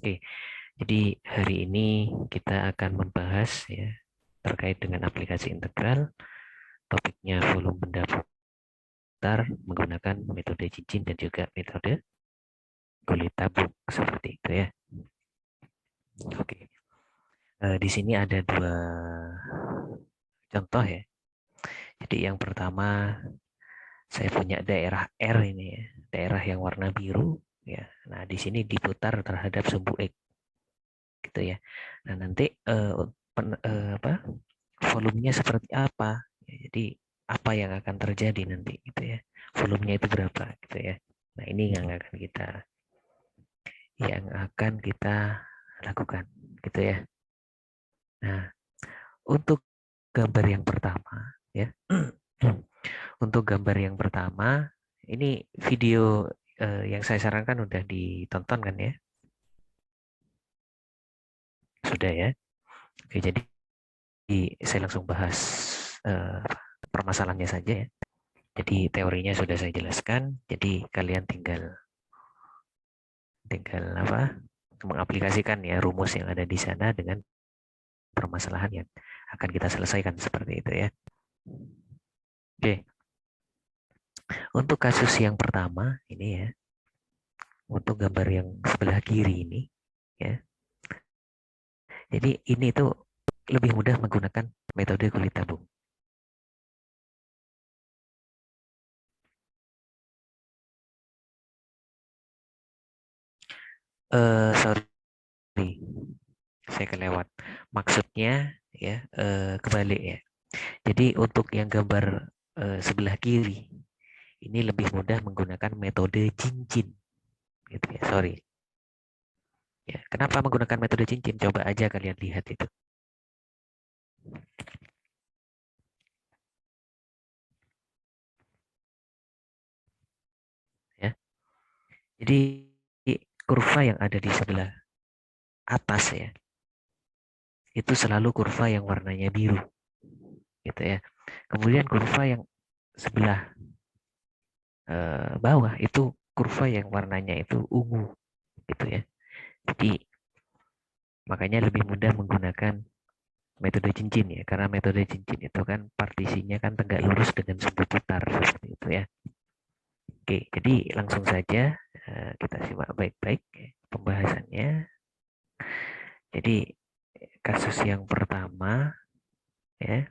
Oke, jadi hari ini kita akan membahas ya terkait dengan aplikasi integral. Topiknya volume benda putar menggunakan metode cincin dan juga metode kulit tabung seperti itu ya. Oke, di sini ada dua contoh ya. Jadi yang pertama saya punya daerah R ini ya, daerah yang warna biru ya. Nah di sini diputar terhadap sumbu X gitu ya. Nah nanti apa volumenya seperti apa. Ya, jadi apa yang akan terjadi nanti gitu ya. Volumenya itu berapa gitu ya. Nah, ini yang akan kita lakukan gitu ya. Nah, untuk gambar yang pertama ya. Untuk gambar yang pertama ini video yang saya sarankan udah ditonton kan ya? Sudah ya. Oke, jadi saya langsung bahas eh, permasalahannya saja ya. Jadi teorinya sudah saya jelaskan, jadi kalian tinggal tinggal apa? Mengaplikasikan ya rumus yang ada di sana dengan permasalahan yang akan kita selesaikan seperti itu ya. Oke, untuk kasus yang pertama ini ya, untuk gambar yang sebelah kiri ini ya. Jadi ini tuh lebih mudah menggunakan metode kulit tabung. Sorry, saya kelewat. Maksudnya ya kebalik ya. Jadi untuk yang gambar sebelah kiri ini lebih mudah menggunakan metode cincin gitu ya. Sorry. Ya, kenapa menggunakan metode cincin? Coba aja kalian lihat itu. Ya. Jadi kurva yang ada di sebelah atas ya, itu selalu kurva yang warnanya biru, gitu ya. Kemudian kurva yang sebelah bawah itu kurva yang warnanya itu ungu, gitu ya. Jadi makanya lebih mudah menggunakan metode cincin ya, karena metode cincin itu kan partisinya kan tegak lurus dengan sumbu putar seperti itu ya. Oke, jadi langsung saja kita simak baik-baik pembahasannya. Jadi kasus yang pertama ya,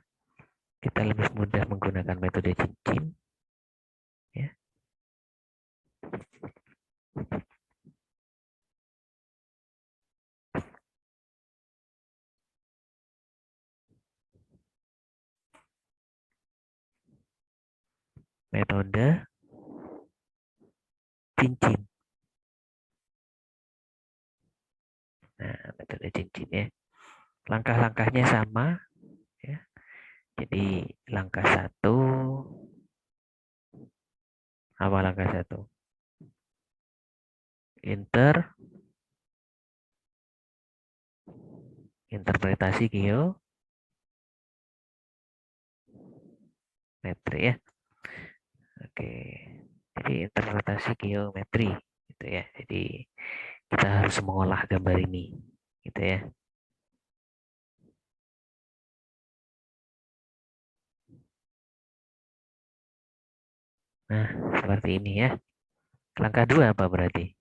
kita lebih mudah menggunakan metode cincin ya. Metode cincin. Nah, metode cincin ya. Langkah-langkahnya sama ya. Jadi langkah satu, apa langkah satu? Interpretasi geometri ya. Oke. Jadi interpretasi geometri gitu ya. Jadi kita harus mengolah gambar ini gitu ya. Nah, seperti ini ya. Langkah dua apa berarti?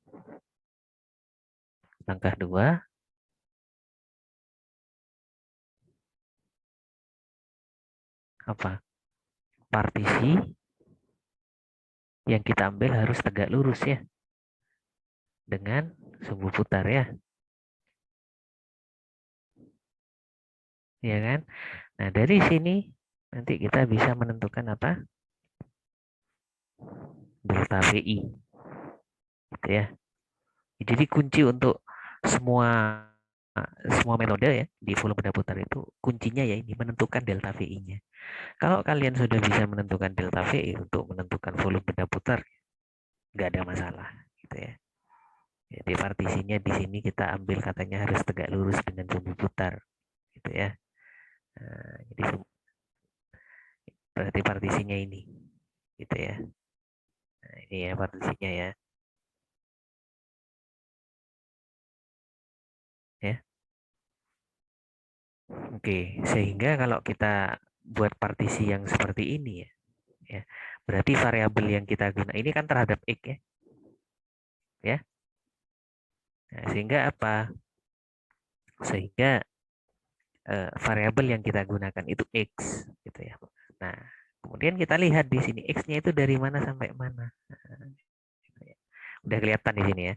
Langkah dua apa? Partisi yang kita ambil harus tegak lurus ya dengan sumbu putar ya. Ya kan? Nah, dari sini nanti kita bisa menentukan apa? Delta VI gitu ya. Jadi kunci untuk semua semua metode ya di volume benda putar itu kuncinya ya ini menentukan delta VI-nya. Kalau kalian sudah bisa menentukan delta VI untuk menentukan volume benda putar, nggak ada masalah gitu ya. Jadi partisinya di sini kita ambil katanya harus tegak lurus dengan sumbu putar gitu ya. Nah, jadi berarti partisinya ini gitu ya. Nah, ini ya partisinya ya. Oke, sehingga kalau kita buat partisi yang seperti ini ya, berarti variabel yang kita guna ini kan terhadap X ya. Nah, sehingga apa? Sehingga variabel yang kita gunakan itu X gitu ya. Nah, kemudian kita lihat di sini X-nya itu dari mana sampai mana. Nah, gitu ya. Udah kelihatan di sini ya.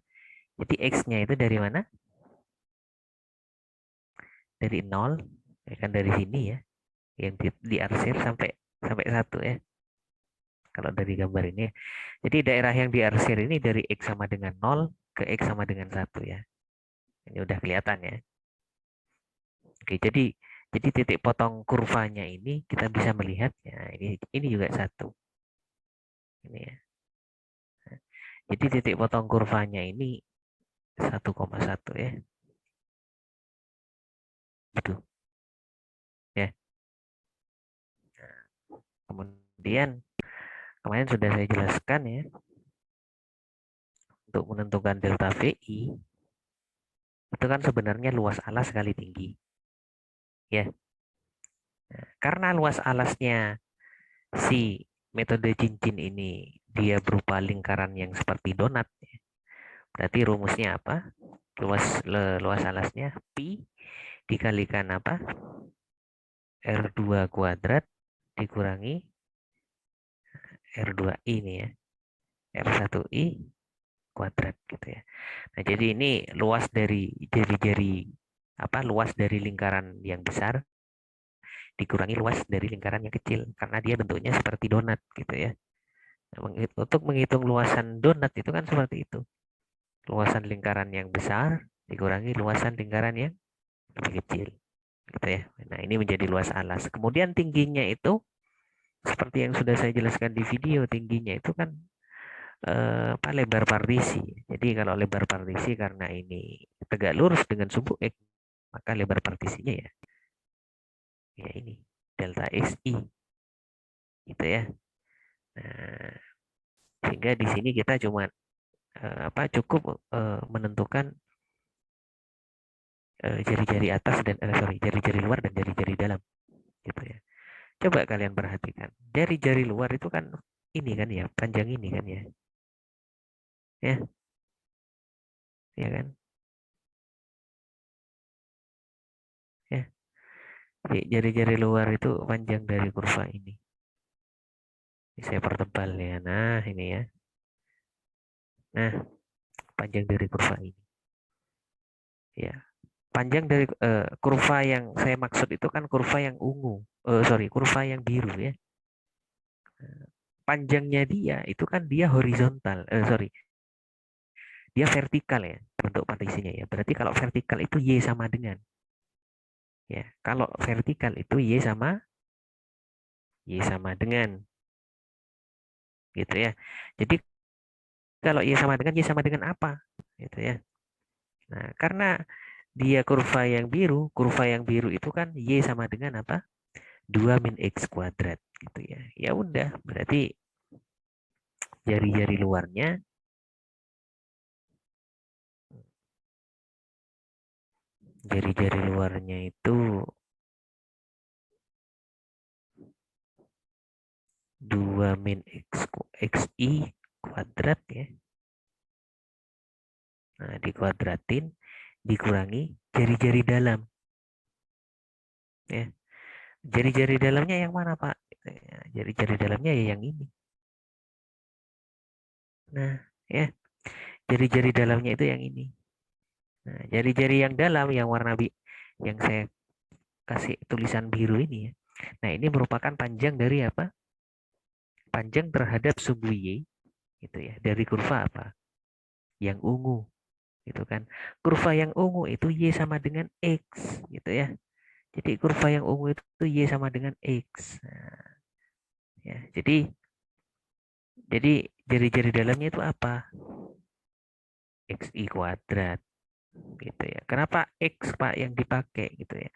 Jadi X-nya itu dari mana? Dari 0, ya kan dari sini ya. Yang diarsir sampai sampai 1 ya. Kalau dari gambar ini. Jadi daerah yang diarsir ini dari X sama dengan 0 ke X sama dengan 1 ya. Ini udah kelihatan ya. Oke, jadi titik potong kurvanya ini kita bisa melihat ya, ini juga 1. Ini ya. Jadi titik potong kurvanya ini 1,1 ya. Gitu ya. Kemudian kemarin sudah saya jelaskan ya, untuk menentukan delta VI itu kan sebenarnya luas alas kali tinggi ya. Karena luas alasnya si metode cincin ini dia berupa lingkaran yang seperti donat ya. Berarti rumusnya apa? Luas alasnya pi dikalikan apa? R2 kuadrat dikurangi R2i ini ya. R1i kuadrat gitu ya. Nah, jadi ini luas dari jari-jari luas dari lingkaran yang besar dikurangi luas dari lingkaran yang kecil karena dia bentuknya seperti donat gitu ya. Nah, untuk menghitung luasan donat itu kan seperti itu. Luasan lingkaran yang besar dikurangi luasan lingkaran yang lebih kecil gitu ya. Nah, ini menjadi luas alas. Kemudian tingginya itu seperti yang sudah saya jelaskan di video, tingginya itu kan lebar partisi. Jadi kalau lebar partisi karena ini tegak lurus dengan sumbu X, maka lebar partisinya ya ini delta XI gitu ya. Nah, sehingga di sini kita cuma cukup menentukan jari-jari atas dan jari-jari luar dan jari-jari dalam gitu ya. Coba kalian perhatikan. Jari-jari luar itu kan ini kan ya, panjang ini kan ya. Ya, ya kan? Ya. Jari-jari luar itu panjang dari kurva ini. Ini saya pertebal ya. Nah, ini ya. Nah, panjang dari kurva ini. Ya, panjang dari kurva yang saya maksud itu kan kurva yang ungu. Kurva yang biru ya. Panjangnya dia itu kan dia horizontal. Dia vertikal ya bentuk partisinya ya. Berarti kalau vertikal itu Y sama dengan ya. Kalau vertikal itu Y sama dengan gitu ya. Jadi kalau Y sama dengan Y sama dengan apa? Gitu ya. Nah, karena dia kurva yang biru itu kan Y sama dengan apa? 2 min X kuadrat gitu ya. Ya udah, berarti jari-jari luarnya itu 2 min XI kuadrat ya. Nah, dikuadratin dikurangi jari-jari dalam ya. Jari-jari dalamnya yang mana, Pak? Jari-jari dalamnya ya yang ini. Nah, ya, jari-jari dalamnya itu yang ini. Nah, jari-jari yang dalam yang warna yang saya kasih tulisan biru ini ya. Nah, ini merupakan panjang dari apa? Panjang terhadap sumbu Y gitu ya. Dari kurva apa? Yang ungu gitu kan. Kurva yang ungu itu Y sama dengan X gitu ya. Jadi kurva yang ungu itu Y sama dengan X. Nah, ya, jadi jari-jari dalamnya itu apa? XI kuadrat gitu ya. Kenapa X Pak yang dipakai gitu ya?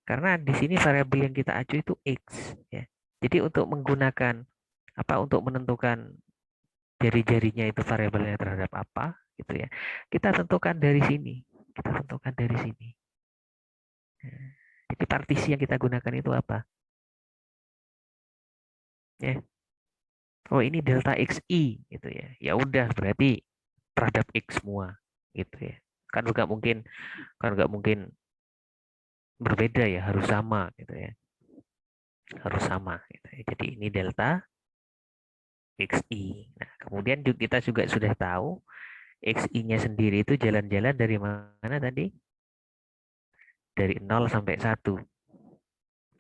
Karena di sini variabel yang kita acu itu X ya. Jadi untuk menggunakan untuk menentukan jari-jarinya itu variabelnya terhadap apa gitu ya. Kita tentukan dari sini. Kita tentukan dari sini. Jadi partisi yang kita gunakan itu apa? Ya. Oh, ini delta XI gitu ya. Ya udah berarti terhadap X semua gitu ya. Kan nggak mungkin berbeda ya, harus sama gitu ya. Harus sama gitu ya. Jadi ini delta XI. Nah, kemudian kita juga sudah tahu XI-nya sendiri itu jalan-jalan dari mana tadi? Dari 0 sampai 1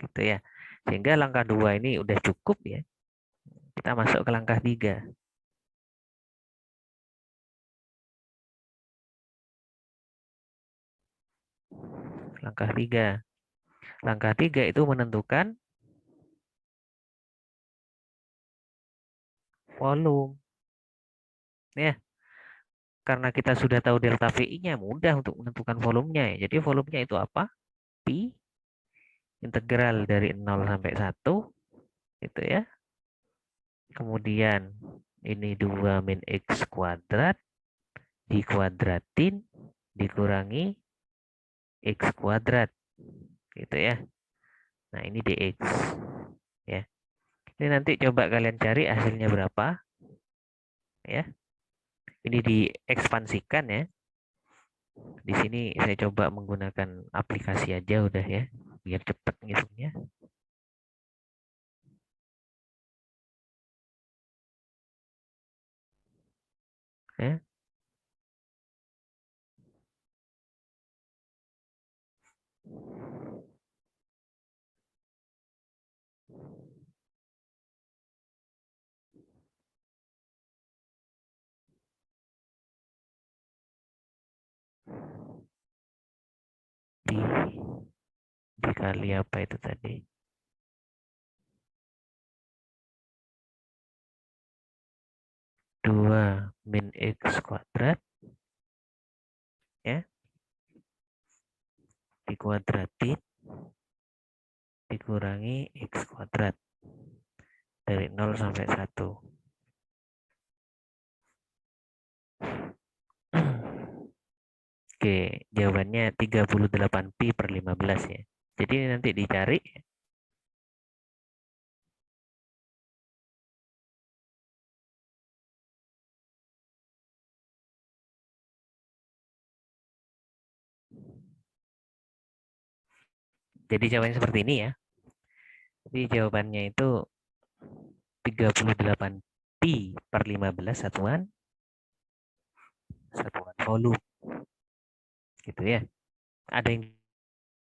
gitu ya. Sehingga langkah 2 ini udah cukup ya. Kita masuk ke langkah 3. Langkah 3. Langkah 3 itu menentukan volume. Ya, karena kita sudah tahu delta VI-nya, mudah untuk menentukan volumenya ya. Jadi volumenya itu apa? Pi integral dari 0 sampai 1 gitu ya. Kemudian ini 2 min X kuadrat dikuadratin dikurangi X kuadrat gitu ya. Nah, ini dx ya. Ini nanti coba kalian cari hasilnya berapa ya. Ini diekspansikan ya. Di sini saya coba menggunakan aplikasi aja udah ya, biar cepat ngitungnya. Ya. Di, dikali apa itu tadi? 2 min X kuadrat ya, dikuadratin dikurangi X kuadrat dari 0 sampai 1. Oke, jawabannya 38 pi per 15 ya. Jadi nanti dicari. Jadi jawabannya seperti ini ya. Jadi jawabannya itu 38 pi per 15 satuan volume gitu ya. Ada yang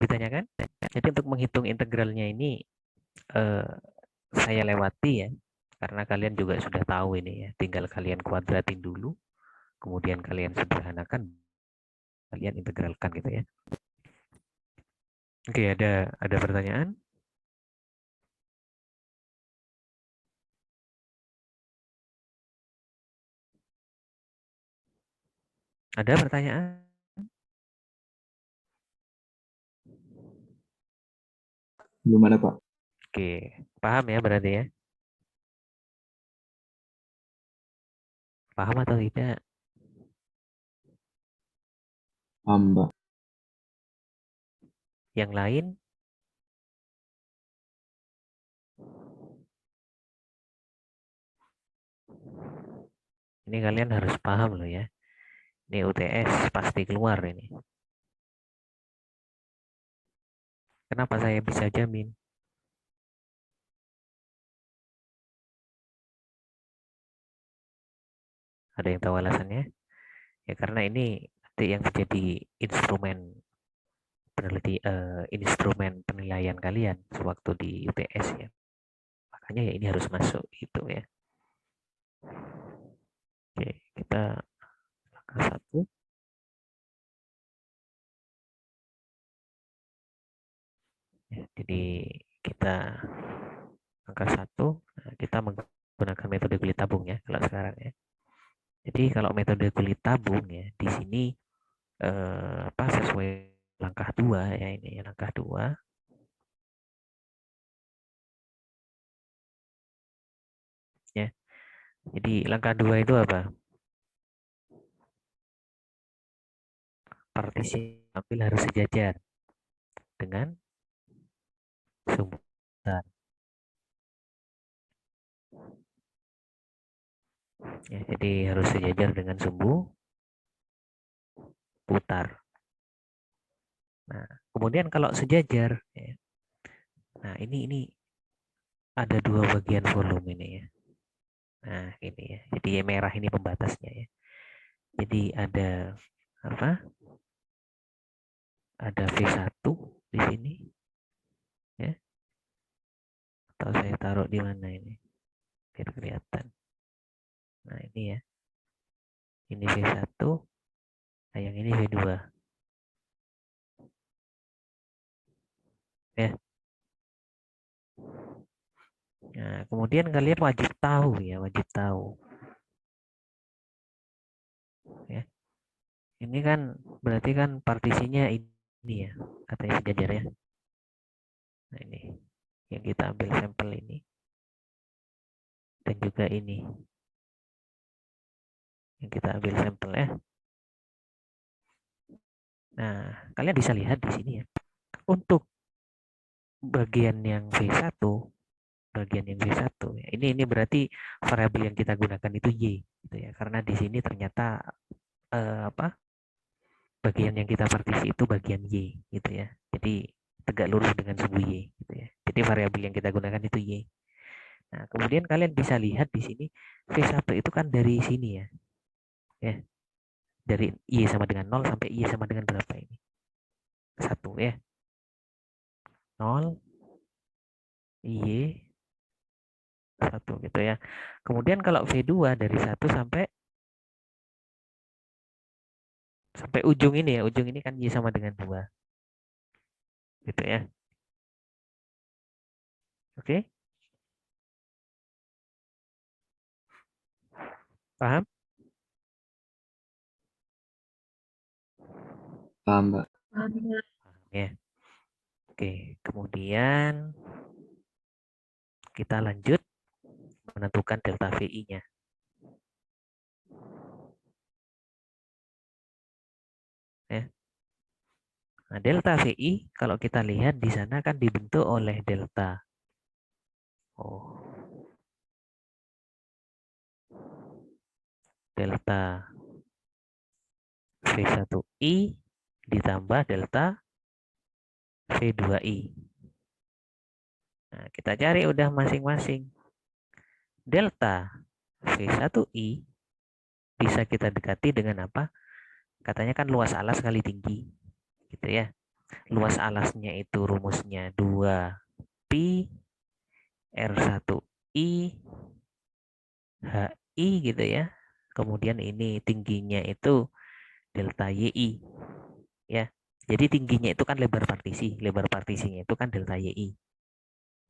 ditanyakan? Jadi untuk menghitung integralnya ini eh, saya lewati ya, karena kalian juga sudah tahu ini ya. Tinggal kalian kuadratin dulu, kemudian kalian sederhanakan, kalian integralkan gitu ya. Oke, ada pertanyaan? Ada pertanyaan? Belum ada, Pak. Oke, paham ya berarti ya? Paham atau tidak? Hamba. Yang lain? Ini kalian harus paham loh ya. Ini UTS pasti keluar ini. Kenapa saya bisa jamin? Ada yang tahu alasannya? Ya karena ini nanti yang menjadi instrumen instrumen penilaian kalian sewaktu di UTS ya. Makanya ya ini harus masuk itu ya. Oke, kita angka 1. Ya, jadi kita angka 1, nah, kita menggunakan metode kulit tabung ya kalau sekarang ya. Jadi kalau metode kulit tabung ya di sini apa sesuai langkah 2 ya, ini ya langkah 2 ya. Jadi langkah 2 itu apa? Partisi ambil harus sejajar dengan sumbu putar. Ya, jadi harus sejajar dengan sumbu putar. Nah, kemudian kalau sejajar, ya, nah ini ada dua bagian volume ini ya. Nah, ini ya. Jadi merah ini pembatasnya ya. Jadi ada apa? Ada V1 di sini ya. Atau saya taruh di mana ini biar kelihatan. Nah, ini ya. Ini V1, nah yang ini V2 ya. Nah, kemudian kalian wajib tahu ya, wajib tahu ya. Ini kan berarti kan partisinya ini ya, katanya sejajar ya. Nah, ini yang kita ambil sampel ini dan juga ini yang kita ambil sampel ya. Nah, kalian bisa lihat di sini ya. Untuk bagian yang V1, bagian yang V1 ya. Ini berarti variabel yang kita gunakan itu Y gitu ya. Karena di sini ternyata apa? Bagian yang kita partisi itu bagian Y gitu ya. Jadi tegak lurus dengan sumbu Y gitu ya. Jadi variabel yang kita gunakan itu Y. Nah, kemudian kalian bisa lihat di sini V1 itu kan dari sini ya. Ya, dari Y sama dengan 0 sampai Y sama dengan berapa ini? 1 ya. 0 Y 1 gitu ya. Kemudian kalau V2 dari 1 sampai sampai ujung ini ya, ujung ini kan Y sama dengan 2. Gitu ya. Oke? Paham? Paham, Mbak. Paham ya. Oke, kemudian kita lanjut menentukan delta VI-nya. Ya. Nah, delta VI kalau kita lihat di sana kan dibentuk oleh delta. Oh, delta V1I ditambah delta V2I. Nah, kita cari udah masing-masing. Delta V1I bisa kita dekati dengan apa? Katanya kan luas alas kali tinggi. Gitu ya. Luas alasnya itu rumusnya 2pi R1I HI gitu ya. Kemudian ini tingginya itu delta YI ya. Jadi tingginya itu kan lebar partisi, lebar partisinya itu kan delta YI.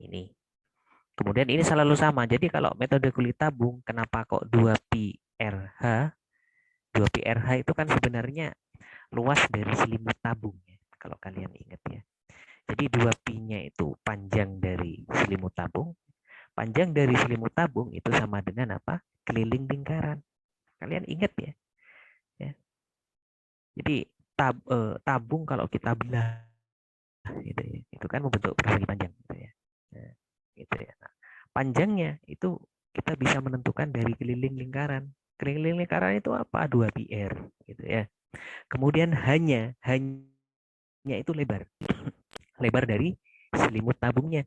Ini. Kemudian ini selalu sama. Jadi kalau metode kulit tabung, kenapa kok 2pi RH? 2pi RH itu kan sebenarnya luas dari selimut tabung ya, kalau kalian ingat ya. Jadi 2pi-nya itu panjang dari selimut tabung. Panjang dari selimut tabung itu sama dengan apa? Keliling lingkaran. Kalian ingat ya? Ya. Jadi tabung kalau kita belah gitu ya, itu kan membentuk persegi panjang gitu ya. Nah, gitu ya. Nah, panjangnya itu kita bisa menentukan dari keliling lingkaran. Keliling lingkaran itu apa? 2pi R gitu ya. Kemudian hanya itu lebar. Lebar dari selimut tabungnya.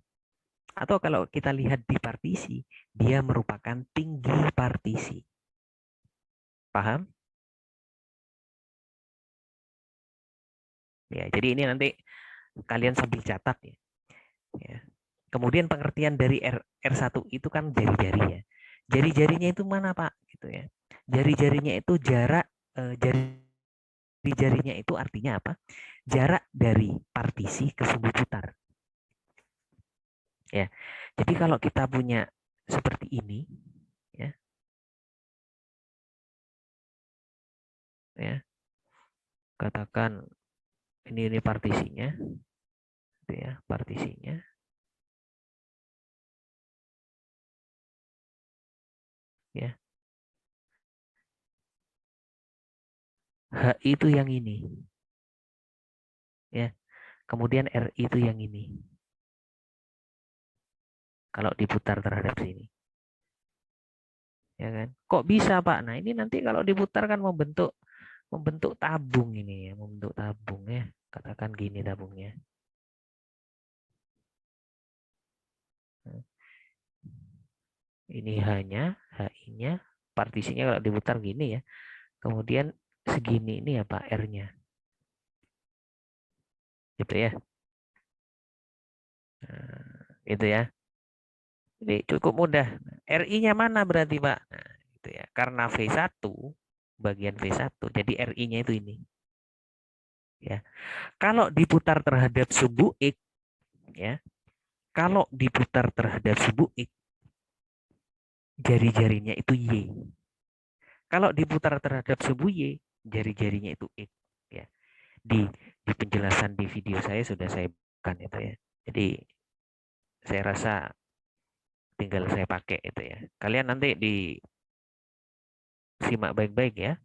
Atau kalau kita lihat di partisi, dia merupakan tinggi partisi. Paham? Ya, jadi ini nanti kalian sambil catat ya. Ya. Kemudian pengertian dari R1 itu kan jari-jari ya. Jari-jarinya itu mana, Pak? Gitu ya. Jari-jarinya itu jarak jari-jarinya itu artinya apa? Jarak dari partisi ke sumbu putar. Ya. Jadi kalau kita punya seperti ini ya, ya. Katakan ini partisinya, gitu ya, partisinya. Ya. H itu yang ini. Ya. Kemudian RI itu yang ini. kalau diputar terhadap sini. Ya kan? Kok bisa, Pak? Nah, ini nanti kalau diputar kan membentuk tabung ini ya, membentuk tabung ya. Katakan gini tabungnya. Nah, ini HI-nya, partisinya kalau diputar gini ya. Kemudian segini ini ya Pak R-nya. Gitu ya. Nah, itu ya. Jadi cukup mudah. RI-nya mana berarti Pak? Nah, gitu ya. Karena V1, bagian V1, jadi RI-nya itu ini. Ya. Kalau diputar terhadap sumbu X, ya. Kalau diputar terhadap sumbu X, jari-jarinya itu Y. Kalau diputar terhadap sumbu Y, jari-jarinya itu X. Ya. Di penjelasan di video saya sudah saya bukan itu ya. Jadi saya rasa tinggal saya pakai itu ya. Kalian nanti disimak baik-baik ya.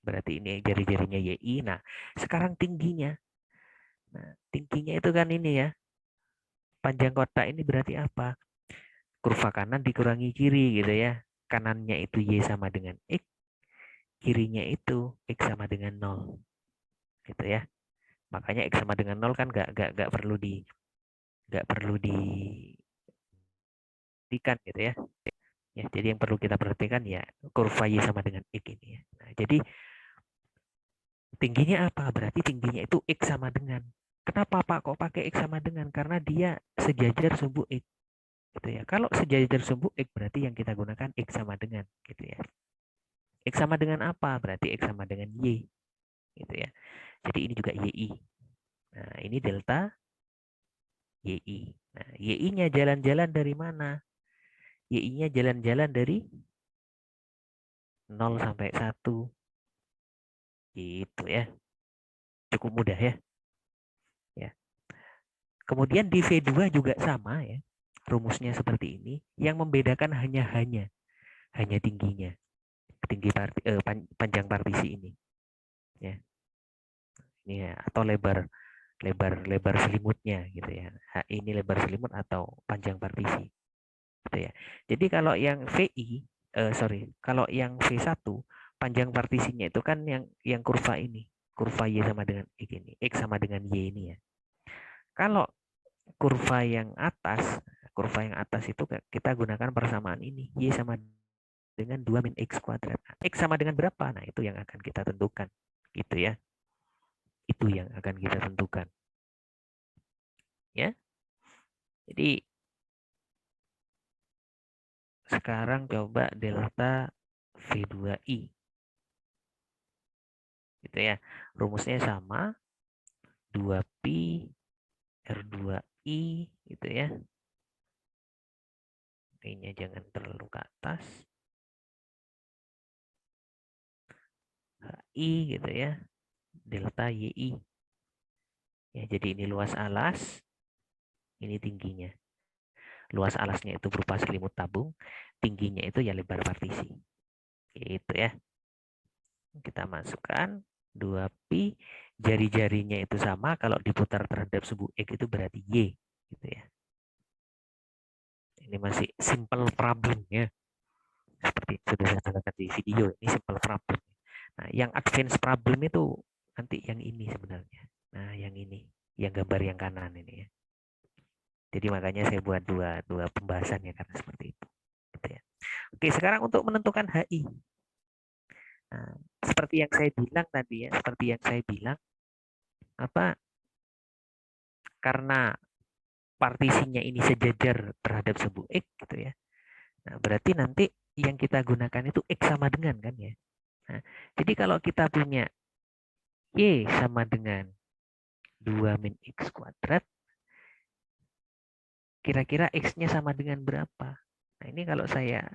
Berarti ini jari-jarinya YI. Nah, sekarang tingginya. Nah, tingginya itu kan ini ya. Panjang kotak ini berarti apa? Kurva kanan dikurangi kiri gitu ya. Kanannya itu Y sama dengan X, kirinya itu X sama dengan 0. Gitu ya. Makanya X sama dengan 0 kan nggak perlu dibuktikan gitu ya. Ya, jadi yang perlu kita perhatikan ya kurva Y sama dengan X ini ya. Nah, jadi tingginya apa? Berarti tingginya itu X sama dengan. Kenapa Pak kok pakai X sama dengan? Karena dia sejajar sumbu X. Gitu ya. Kalau sejajar sumbu X berarti yang kita gunakan X sama dengan. Gitu ya. X sama dengan apa? Berarti X sama dengan Y. Gitu ya. Jadi ini juga YI. Nah, ini delta YI. Nah, YI-nya jalan-jalan dari mana? YI-nya jalan-jalan dari 0 sampai 1. Gitu ya. Cukup mudah ya. Ya. Kemudian di V2 juga sama ya. Rumusnya seperti ini. Yang membedakan hanya tingginya. Panjang partisi ini. Ya. Ini ya, atau lebar selimutnya gitu ya. Ini lebar selimut atau panjang partisi. Gitu ya. Jadi kalau yang kalau yang V1 panjang partisinya itu kan yang kurva ini. Kurva Y sama dengan X ini. X sama dengan Y ini ya. Kalau kurva yang atas itu kita gunakan persamaan ini. Y sama dengan 2 min X kuadrat. X sama dengan berapa? Nah, itu yang akan kita tentukan. Gitu ya. Itu yang akan kita tentukan. Ya. Jadi, sekarang coba delta V2I. Gitu ya. Rumusnya sama. 2pi R2I. Gitu ya. P-nya jangan terlalu ke atas. HI gitu ya. Delta YI. Ya, jadi ini luas alas. Ini tingginya. Luas alasnya itu berupa selimut tabung, tingginya itu ya lebar partisi. Gitu ya. Kita masukkan 2pi, jari-jarinya itu sama, kalau diputar terhadap sumbu X itu berarti Y. Gitu ya. Ini masih simple problem ya. Seperti sudah saya katakan di video, ini simple problem. Nah, yang advance problem itu nanti yang ini sebenarnya. Nah, yang ini, yang gambar yang kanan ini ya. Jadi makanya saya buat dua pembahasan ya karena seperti itu. Gitu ya. Oke, sekarang untuk menentukan HI. Nah, seperti yang saya bilang tadi ya, seperti yang saya bilang, karena partisinya ini sejajar terhadap sumbu X gitu ya. Nah, berarti nanti yang kita gunakan itu X sama dengan kan ya. Nah, jadi kalau kita punya Y sama dengan 2 min X kuadrat, kira-kira X-nya sama dengan berapa? Nah, ini kalau saya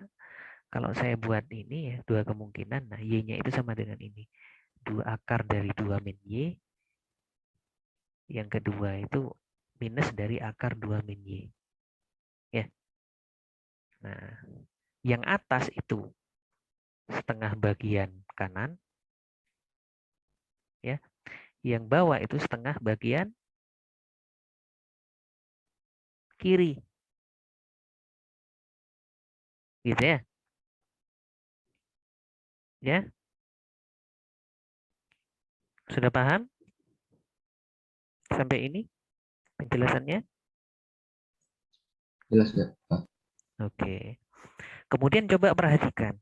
buat ini ya, dua kemungkinan, nah Y-nya itu sama dengan ini. 2 akar dari 2 min Y, yang kedua itu minus dari akar 2 min Y. Ya. Nah, yang atas itu setengah bagian kanan, ya. Yang bawah itu setengah bagian kiri. Gitu ya. Ya, sudah paham sampai ini penjelasannya? Jelas nggak, Pak? Oke. Kemudian coba perhatikan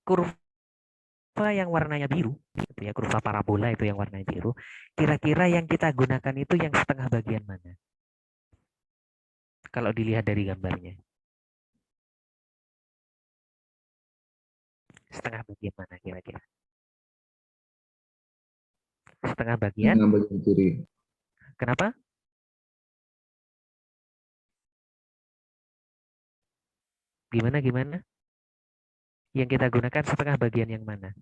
kurva yang warnanya biru, gitu ya, kurva parabola itu yang warnanya biru. Kira-kira yang kita gunakan itu yang setengah bagian mana? Kalau dilihat dari gambarnya, setengah bagian mana kira-kira? Setengah bagian? Yang bagian kiri. Kenapa? Gimana gimana? Yang kita gunakan setengah bagian yang mana?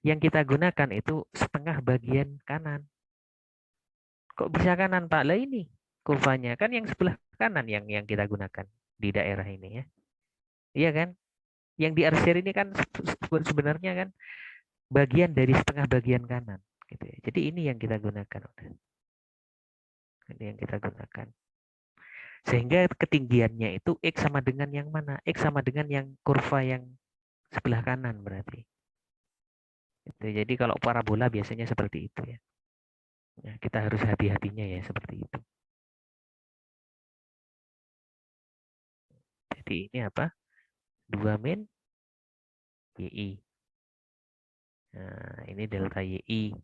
Yang kita gunakan itu setengah bagian kanan. Kok bisa kanan, Pak? Lah ini kurvanya kan yang sebelah kanan yang kita gunakan di daerah ini ya. Iya kan? Yang diarsir ini kan sebenarnya kan bagian dari setengah bagian kanan gitu ya. Jadi ini yang kita gunakan udah. Ini yang kita gunakan. Sehingga ketinggiannya itu X sama dengan yang mana? X sama dengan yang kurva yang sebelah kanan berarti. Gitu. Jadi kalau parabola biasanya seperti itu ya. Ya, kita harus hati-hatinya ya seperti itu. Jadi ini apa? 2 min YI. Nah, ini delta YI.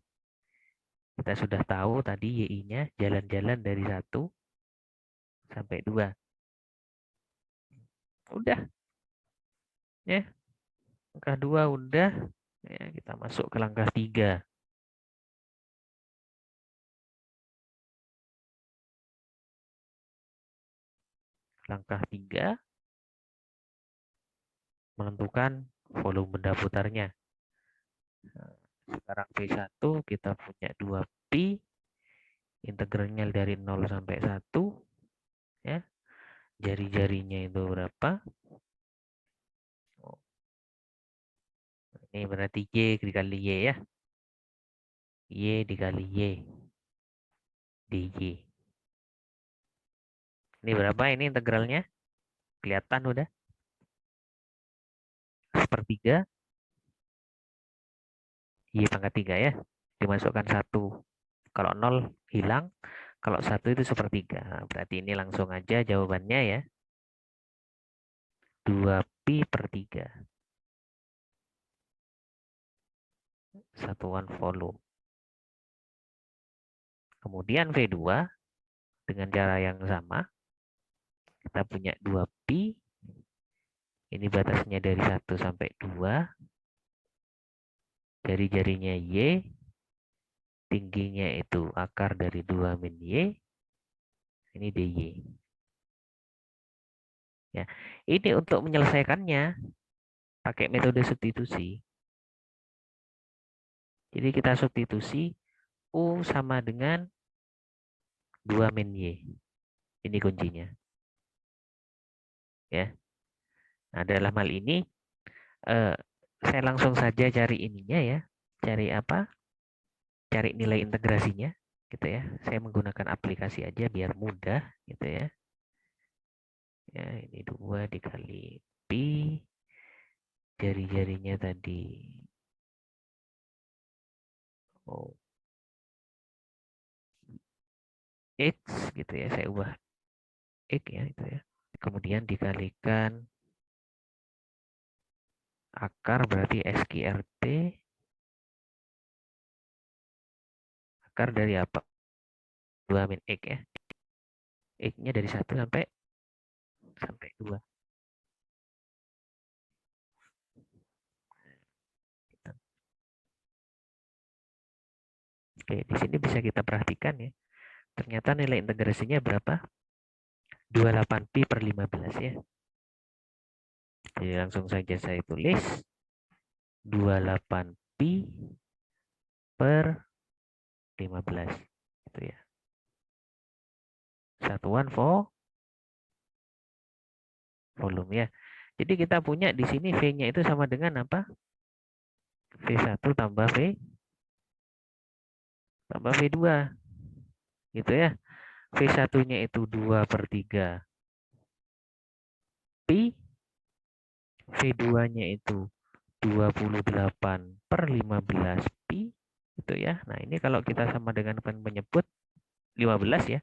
Kita sudah tahu tadi YI-nya jalan-jalan dari 1 sampai 2. Udah ya. Langkah 2 udah. Ya, kita masuk ke langkah 3. Langkah 3 menentukan volume benda putarnya. Nah, sekarang V1 kita punya 2pi, integralnya dari 0 sampai 1 ya. Jari-jarinya itu berapa? Oh, ini berarti Y dikali Y ya. Y dikali Y dy. Ini berapa ini integralnya? Kelihatan udah. Sepertiga Y pangkat 3 ya. Dimasukkan 1. Kalau 0 hilang. Kalau 1 itu sepertiga. Berarti ini langsung aja jawabannya ya. 2pi per 3. Satuan volume. Kemudian V2 dengan cara yang sama. Kita punya 2pi. Ini batasnya dari 1 sampai 2. Jari-jarinya Y. Tingginya itu akar dari 2 min Y. Ini dy. Ya, ini untuk menyelesaikannya pakai metode substitusi. Jadi kita substitusi U sama dengan 2 min Y. Ini kuncinya. Ya. Nah, dalam hal ini saya langsung saja cari ininya ya. Cari apa? Cari nilai integrasinya gitu ya. Saya menggunakan aplikasi aja biar mudah gitu ya. Ya, ini 2 dikali pi. Jari-jarinya tadi X gitu ya. Saya ubah X ya itu ya. Kemudian dikalikan akar berarti SQRT. Akar dari apa? 2 min X ya. X-nya dari 1 sampai 2. Oke, di sini bisa kita perhatikan ya. Ternyata nilai integrasinya berapa? 28pi per 15 ya. Jadi langsung saja saya tulis 28pi per 15. Gitu ya. Satuan volume ya. Jadi kita punya di sini V-nya itu sama dengan apa? V1 tambah V tambah V2. Gitu ya. V1-nya itu 2/3 pi, V2-nya itu 28/15 pi, gitu ya. Nah, ini kalau kita sama dengan penyebut 15 ya.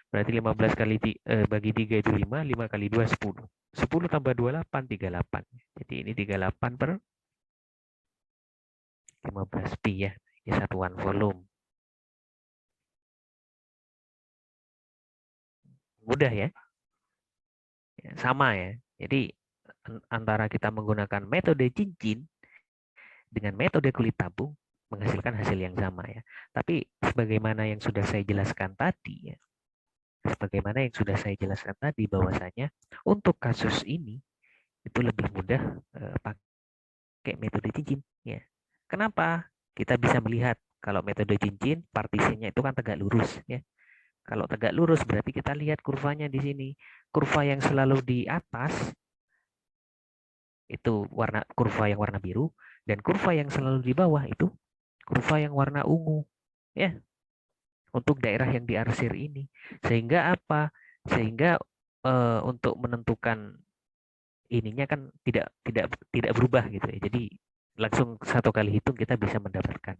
Berarti 15 bagi 3 itu 5, 5 kali 2 10. 10 tambah 28, 38. Jadi ini 38/15 pi ya. Ini satuan volume. Mudah ya. Sama ya. Jadi antara kita menggunakan metode cincin dengan metode kulit tabung menghasilkan hasil yang sama ya. Tapi sebagaimana yang sudah saya jelaskan tadi ya, bahwasanya untuk kasus ini itu lebih mudah pakai metode cincin ya. Kenapa? Kita bisa melihat kalau metode cincin partisinya itu kan tegak lurus ya. Kalau tegak lurus berarti kita lihat kurvanya di sini. Kurva yang selalu di atas itu kurva yang warna biru, dan kurva yang selalu di bawah itu kurva yang warna ungu ya, untuk daerah yang diarsir ini. Sehingga apa? Sehingga untuk menentukan ininya kan tidak berubah gitu ya. Jadi langsung satu kali hitung kita bisa mendapatkan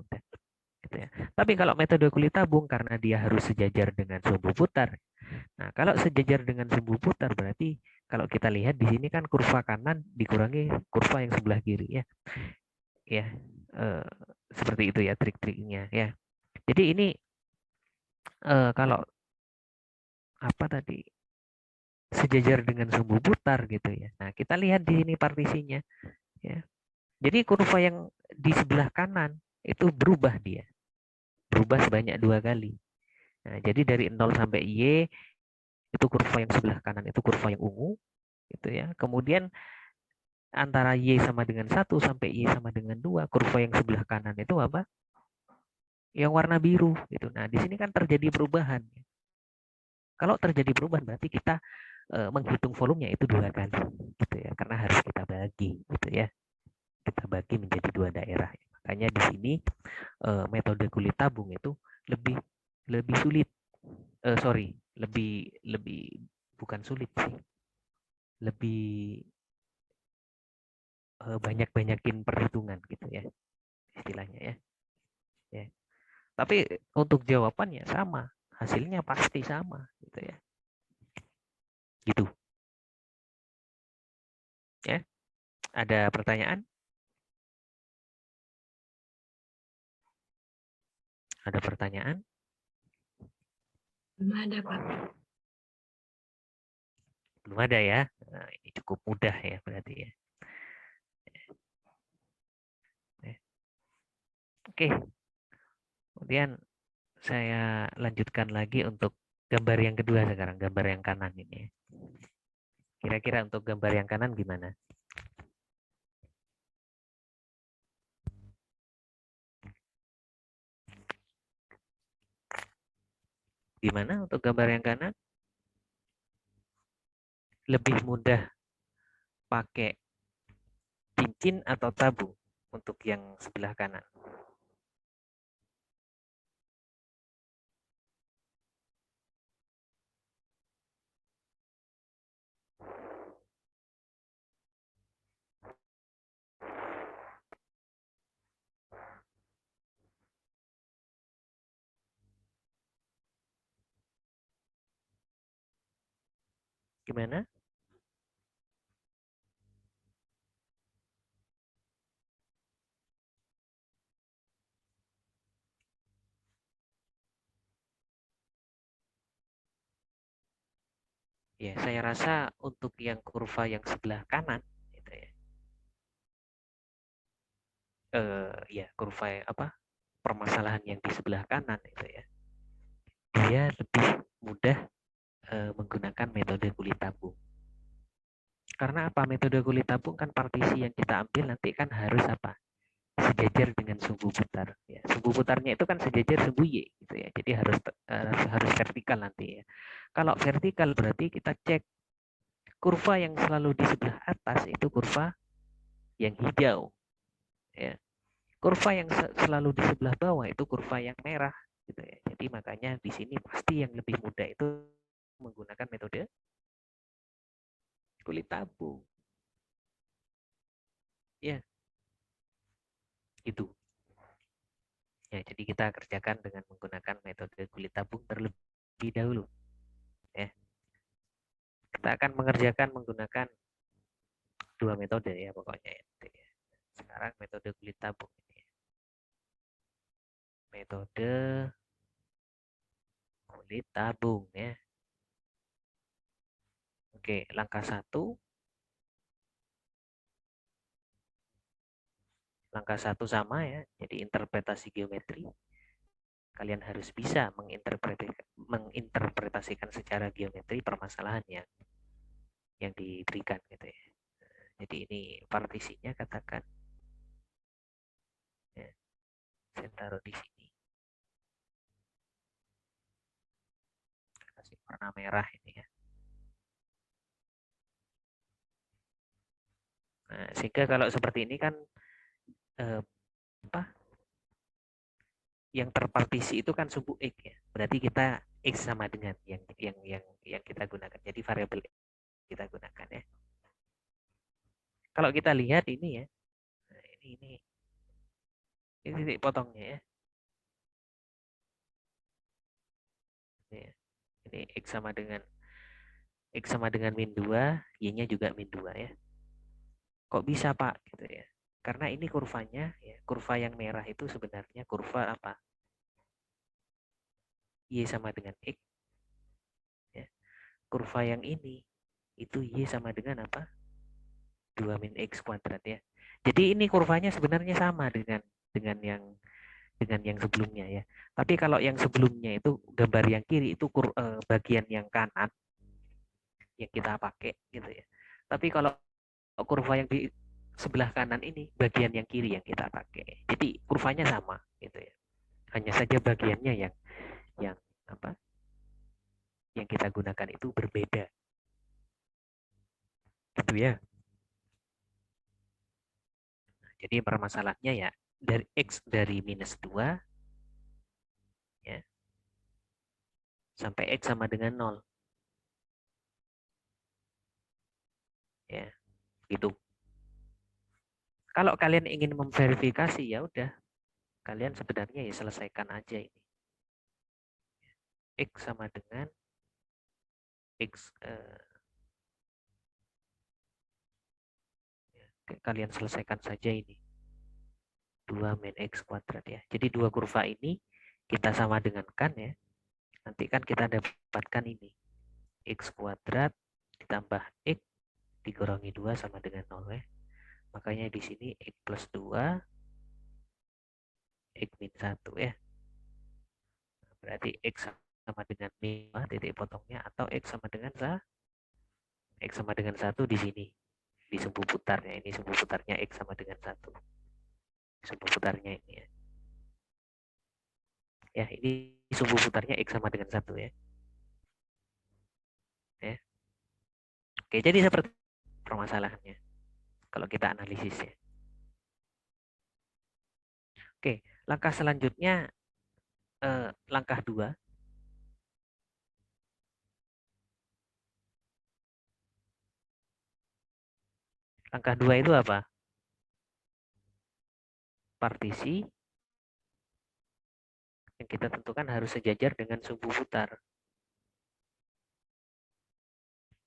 gitu ya. Tapi kalau metode kulit tabung karena dia harus sejajar dengan sumbu putar. Nah, kalau sejajar dengan sumbu putar berarti kalau kita lihat di sini kan kurva kanan dikurangi kurva yang sebelah kiri ya. Ya, seperti itu ya trik-triknya ya. Jadi ini kalau apa tadi sejajar dengan sumbu putar gitu ya. Nah, kita lihat di sini partisinya ya. Jadi kurva yang di sebelah kanan itu berubah dia. Berubah sebanyak 2 kali. Nah, jadi dari 0 sampai Y itu kurva yang sebelah kanan itu kurva yang ungu gitu ya. Kemudian antara Y sama dengan 1 sampai Y sama dengan 2, kurva yang sebelah kanan itu apa? Yang warna biru gitu. Nah, di sini kan terjadi perubahan. Kalau terjadi perubahan berarti kita menghitung volumenya itu 2 kali gitu ya. Karena harus kita bagi gitu ya. Kita bagi menjadi 2 daerah. Makanya di sini metode kulit tabung itu lebih sulit. Lebih bukan sulit sih. Lebih banyak-banyakin perhitungan gitu ya istilahnya ya. Ya. Tapi untuk jawabannya sama, hasilnya pasti sama gitu ya. Gitu. Ya. Ada pertanyaan? Ada pertanyaan? Belum ada, Pak. Belum ada ya. Nah, ini cukup mudah ya berarti ya. Oke. Kemudian saya lanjutkan lagi untuk gambar yang kedua sekarang, gambar yang kanan ini. Kira-kira untuk gambar yang kanan gimana? Gimana untuk gambar yang kanan? Lebih mudah pakai cincin atau tabung untuk yang sebelah kanan? Gimana? Ya, saya rasa untuk yang kurva yang sebelah kanan, gitu ya. Ya kurva apa? Permasalahan yang di sebelah kanan itu ya. Dia lebih mudah menggunakan metode kulit tabung. Karena apa? Metode kulit tabung kan partisi yang kita ambil nanti kan harus apa? Sejajar dengan sumbu putar. Ya, sumbu putarnya itu kan sejajar sumbu Y, gitu ya. Jadi harus vertikal nanti ya. Kalau vertikal berarti kita cek kurva yang selalu di sebelah atas itu kurva yang hijau. Ya. Kurva yang selalu di sebelah bawah itu kurva yang merah. Gitu ya. Jadi makanya di sini pasti yang lebih mudah itu menggunakan metode kulit tabung. Ya, itu. Ya, jadi kita kerjakan dengan menggunakan metode kulit tabung terlebih dahulu. Ya, kita akan mengerjakan menggunakan dua metode ya pokoknya. Ya. Sekarang metode kulit tabung ini. Metode kulit tabung ya. Oke, langkah satu. Langkah satu sama ya, jadi interpretasi geometri. Kalian harus bisa menginterpretasikan secara geometri permasalahan yang diberikan gitu ya. Jadi ini partisinya katakan ya, saya taruh di sini. Kasih warna merah ini ya. Nah, sehingga kalau seperti ini kan eh, apa? Yang terpartisi itu kan sumbu X ya. Berarti kita X sama dengan yang kita gunakan. Jadi variabel kita gunakan ya. Kalau kita lihat ini ya. Nah, ini titik potongnya ya. Ini X sama dengan min 2, Y-nya juga min 2 ya. Kok bisa Pak? Gitu ya. Karena ini kurvanya, ya, kurva yang merah itu sebenarnya kurva apa? Y sama dengan X. Ya. Kurva yang ini, itu Y sama dengan apa? 2 min X kuadrat ya. Jadi ini kurvanya sebenarnya sama dengan yang sebelumnya ya. Tapi kalau yang sebelumnya itu gambar yang kiri itu bagian yang kanan yang kita pakai gitu ya. Tapi kalau kurva yang di sebelah kanan ini bagian yang kiri yang kita pakai. Jadi kurvanya sama gitu ya. Hanya saja bagiannya yang apa? Yang kita gunakan itu berbeda. Gitu ya. Jadi permasalahannya ya dari X dari minus 2 ya sampai X sama dengan 0 ya. Gitu. Kalau kalian ingin memverifikasi ya udah kalian sebenarnya ya selesaikan aja ini. X sama dengan X kalian selesaikan saja ini 2 min X kuadrat ya. Jadi dua kurva ini kita sama dengan kan ya. Nanti kan kita dapatkan ini. X kuadrat ditambah X dikurangi 2 sama dengan 0 ya. Makanya di sini X plus 2 X min 1 ya. Berarti X sama dengan min titik potongnya atau X sama dengan X sama dengan 1 di sini. Di sumbu putarnya. Ini sumbu putarnya X sama dengan 1. Sumbu putarnya ini ya. Ya, ini sumbu putarnya X sama dengan 1 ya. Ya. Oke, jadi seperti permasalahannya. Kalau kita analisis ya. Oke, langkah selanjutnya langkah 2. Langkah 2 itu apa? Partisi yang kita tentukan harus sejajar dengan sumbu putar.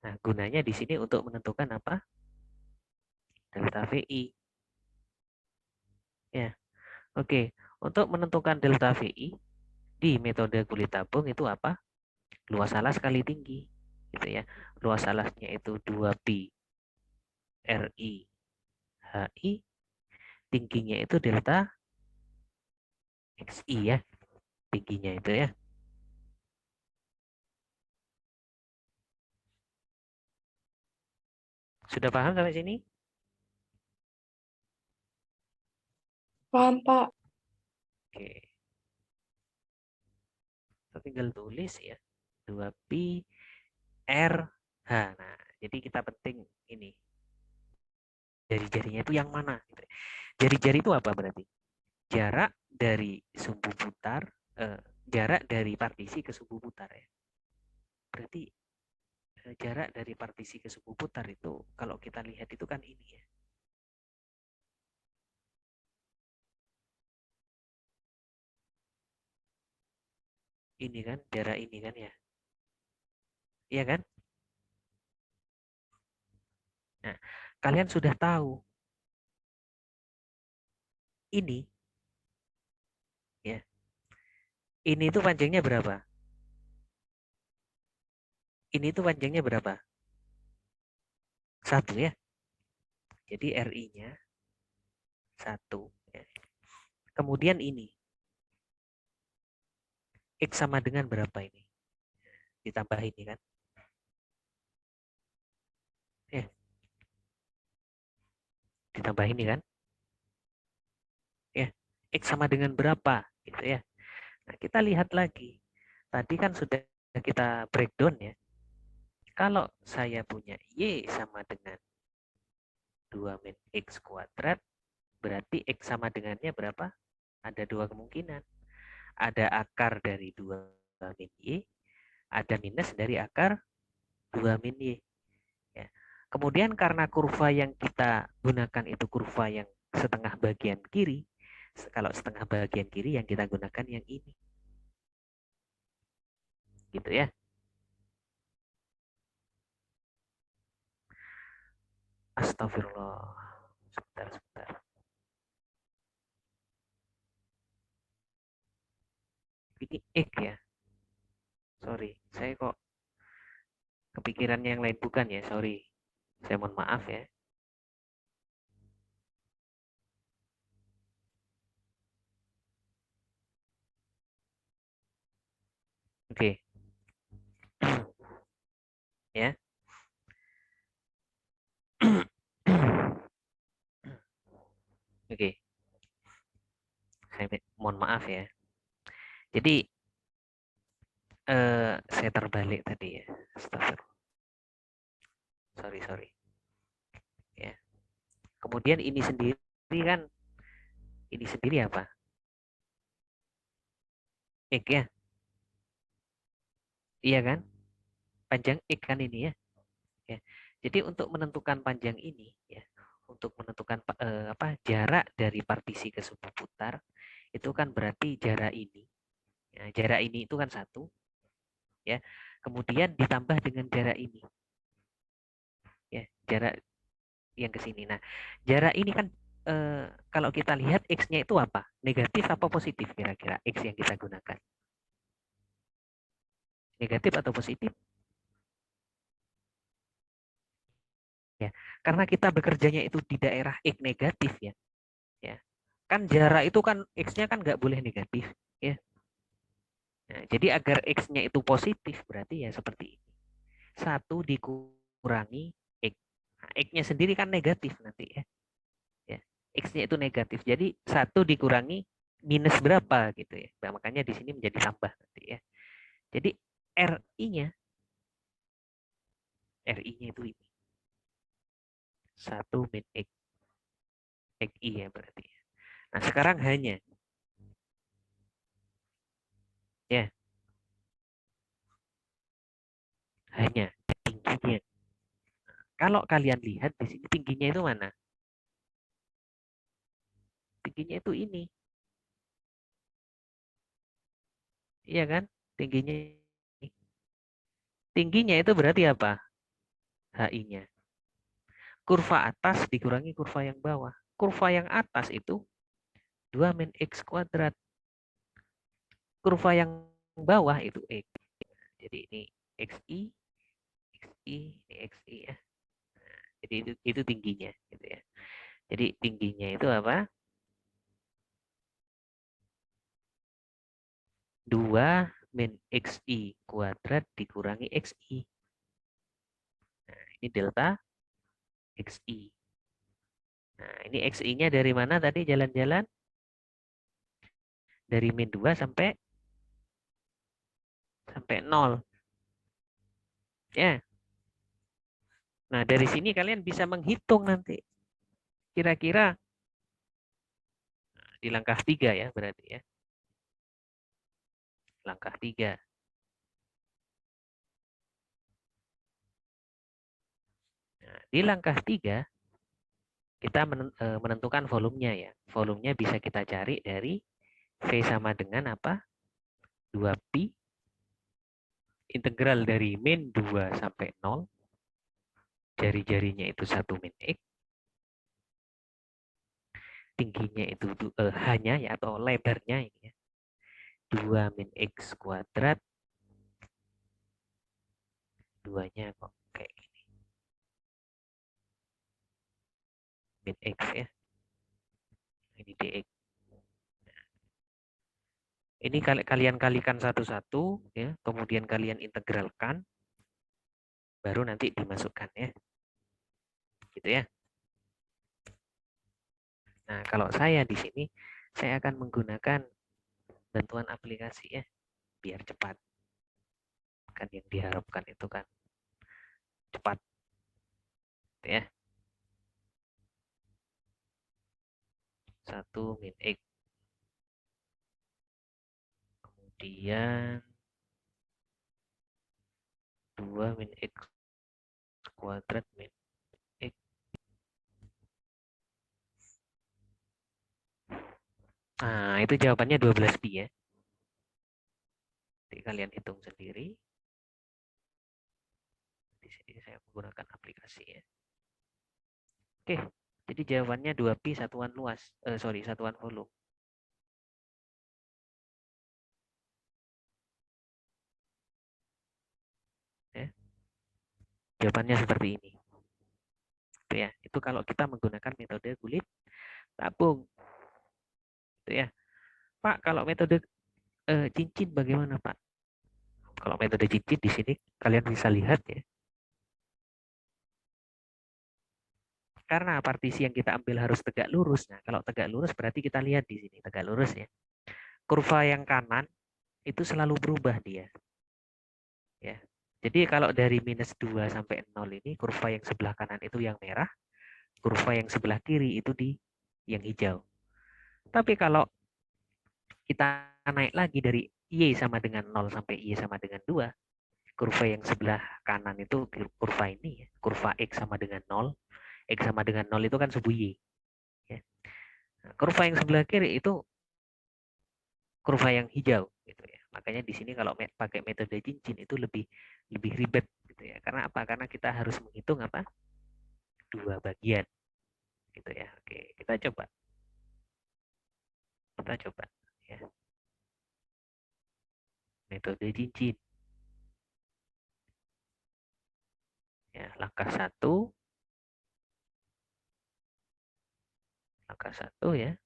Nah, gunanya di sini untuk menentukan apa? Delta VI. Ya, oke. Untuk menentukan delta VI di metode kulit tabung itu apa? Luas alas kali tinggi, gitu ya. Luas alasnya itu 2pi RI HI, tingginya itu delta XI ya, tingginya itu ya. Sudah paham sampai sini? Paham, Pak. Oke. Kita tinggal tulis ya. 2pi RH. Nah, jadi kita penting ini. Jari-jarinya itu yang mana? Jari-jari itu apa berarti? Jarak dari sumbu putar, jarak dari partisi ke subputar ya. Berarti jarak dari partisi ke subputar itu kalau kita lihat itu kan ini ya. Ini kan jarak ini kan ya. Iya kan? Nah, kalian sudah tahu ini ya. Ini itu panjangnya berapa? Ini itu panjangnya berapa? 1 ya. Jadi RI-nya 1 ya. Kemudian ini X sama dengan berapa ini? Ditambah ini kan. Ya, ditambah ini kan. Ya, X sama dengan berapa gitu ya. Nah, kita lihat lagi. Tadi kan sudah kita breakdown ya. Kalau saya punya Y sama dengan 2 min X kuadrat, berarti X sama dengannya berapa? Ada 2 kemungkinan. Ada akar dari 2 min Y, ada minus dari akar 2 min Y. Ya. Kemudian karena kurva yang kita gunakan itu kurva yang setengah bagian kiri, kalau setengah bagian kiri yang kita gunakan yang ini. Gitu ya. Astagfirullah. Sebentar. Ini X ya. Sorry, saya kok kepikiran yang lain bukan ya. Sorry. Saya mohon maaf ya. Oke. Ya. Oke. Saya mohon maaf ya. Jadi saya terbalik tadi ya. Astagfirullah. Sorry. Ya. Kemudian ini sendiri kan, ini sendiri apa? X ya. Iya kan? Panjang X kan ini ya. Ya. Jadi untuk menentukan panjang ini ya, untuk menentukan jarak dari partisi ke subputar itu kan berarti jarak ini. Ya, jarak ini itu kan 1 ya. Kemudian ditambah dengan jarak ini. Ya, jarak yang ke sini. Nah, jarak ini kan kalau kita lihat X-nya itu apa? Negatif apa positif kira-kira X yang kita gunakan? Negatif atau positif? Ya, karena kita bekerjanya itu di daerah X negatif ya. Ya. Kan jarak itu kan X-nya kan nggak boleh negatif. Ya. Nah, jadi agar X-nya itu positif berarti ya seperti ini. 1 dikurangi X. Nah, X-nya sendiri kan negatif nanti ya. Ya. X-nya itu negatif. Jadi 1 dikurangi minus berapa gitu ya. Nah, makanya di sini menjadi tambah nanti ya. Jadi RI-nya itu ini. 1 min X. XI ya berarti. Nah, sekarang hanya ya, hanya tingginya. Kalau kalian lihat di sini tingginya itu mana? Tingginya itu ini. Iya kan? Tingginya ini. Tingginya itu berarti apa? HI-nya. Kurva atas dikurangi kurva yang bawah. Kurva yang atas itu 2 min X kuadrat. Kurva yang bawah itu X. Jadi ini XI, ini XI ya. Jadi itu tingginya gitu ya. Jadi tingginya itu apa? 2 min XI kuadrat dikurangi XI. Nah, ini delta XI. Nah, ini XI-nya dari mana tadi jalan-jalan? Dari min 2 sampai 0. Ya. Nah, dari sini kalian bisa menghitung nanti. Kira-kira di langkah 3 ya berarti ya. langkah 3. Nah, di langkah 3 kita menentukan volumenya ya. Volumenya bisa kita cari dari V sama dengan apa? 2pi integral dari min 2 sampai 0. Jari-jarinya itu 1 min X. Tingginya itu hanya ya atau lebarnya ini ya. 2 min X kuadrat. 2-nya kok kayak gini. Min X ya. Ini dx. Ini kalian kalikan satu-satu ya, kemudian kalian integralkan, baru nanti dimasukkan ya. Gitu ya. Nah, kalau saya di sini saya akan menggunakan bantuan aplikasi ya, biar cepat. Kan yang diharapkan itu kan cepat. Gitu ya. 1 min X. Kemudian 2 min X kuadrat min X. Nah, itu jawabannya 12 pi ya. Jadi kalian hitung sendiri. Di sini saya menggunakan aplikasi ya. Oke, jadi jawabannya 2pi satuan luas. Satuan volume. Ya. Jawabannya seperti ini. Itu ya. Itu kalau kita menggunakan metode kulit tabung. Itu ya. Pak, kalau metode cincin bagaimana, Pak? Kalau metode cincin di sini kalian bisa lihat ya. Karena partisi yang kita ambil harus tegak lurus. Nah, kalau tegak lurus berarti kita lihat di sini tegak lurus ya. Kurva yang kanan itu selalu berubah dia. Ya. Jadi kalau dari minus 2 sampai 0 ini kurva yang sebelah kanan itu yang merah, kurva yang sebelah kiri itu di yang hijau. Tapi kalau kita naik lagi dari Y sama dengan 0 sampai Y sama dengan 2, kurva yang sebelah kanan itu kurva ini ya, kurva X sama dengan 0. X sama dengan 0 itu kan subu Y. Ya. Nah, kurva yang sebelah kiri itu kurva yang hijau gitu ya. Makanya di sini kalau pakai metode cincin itu lebih ribet gitu ya. Karena apa? Karena kita harus menghitung apa? Dua bagian gitu ya. Oke, kita coba. Kita coba ya. Metode cincin. Ya, langkah 1. Langkah 1 ya.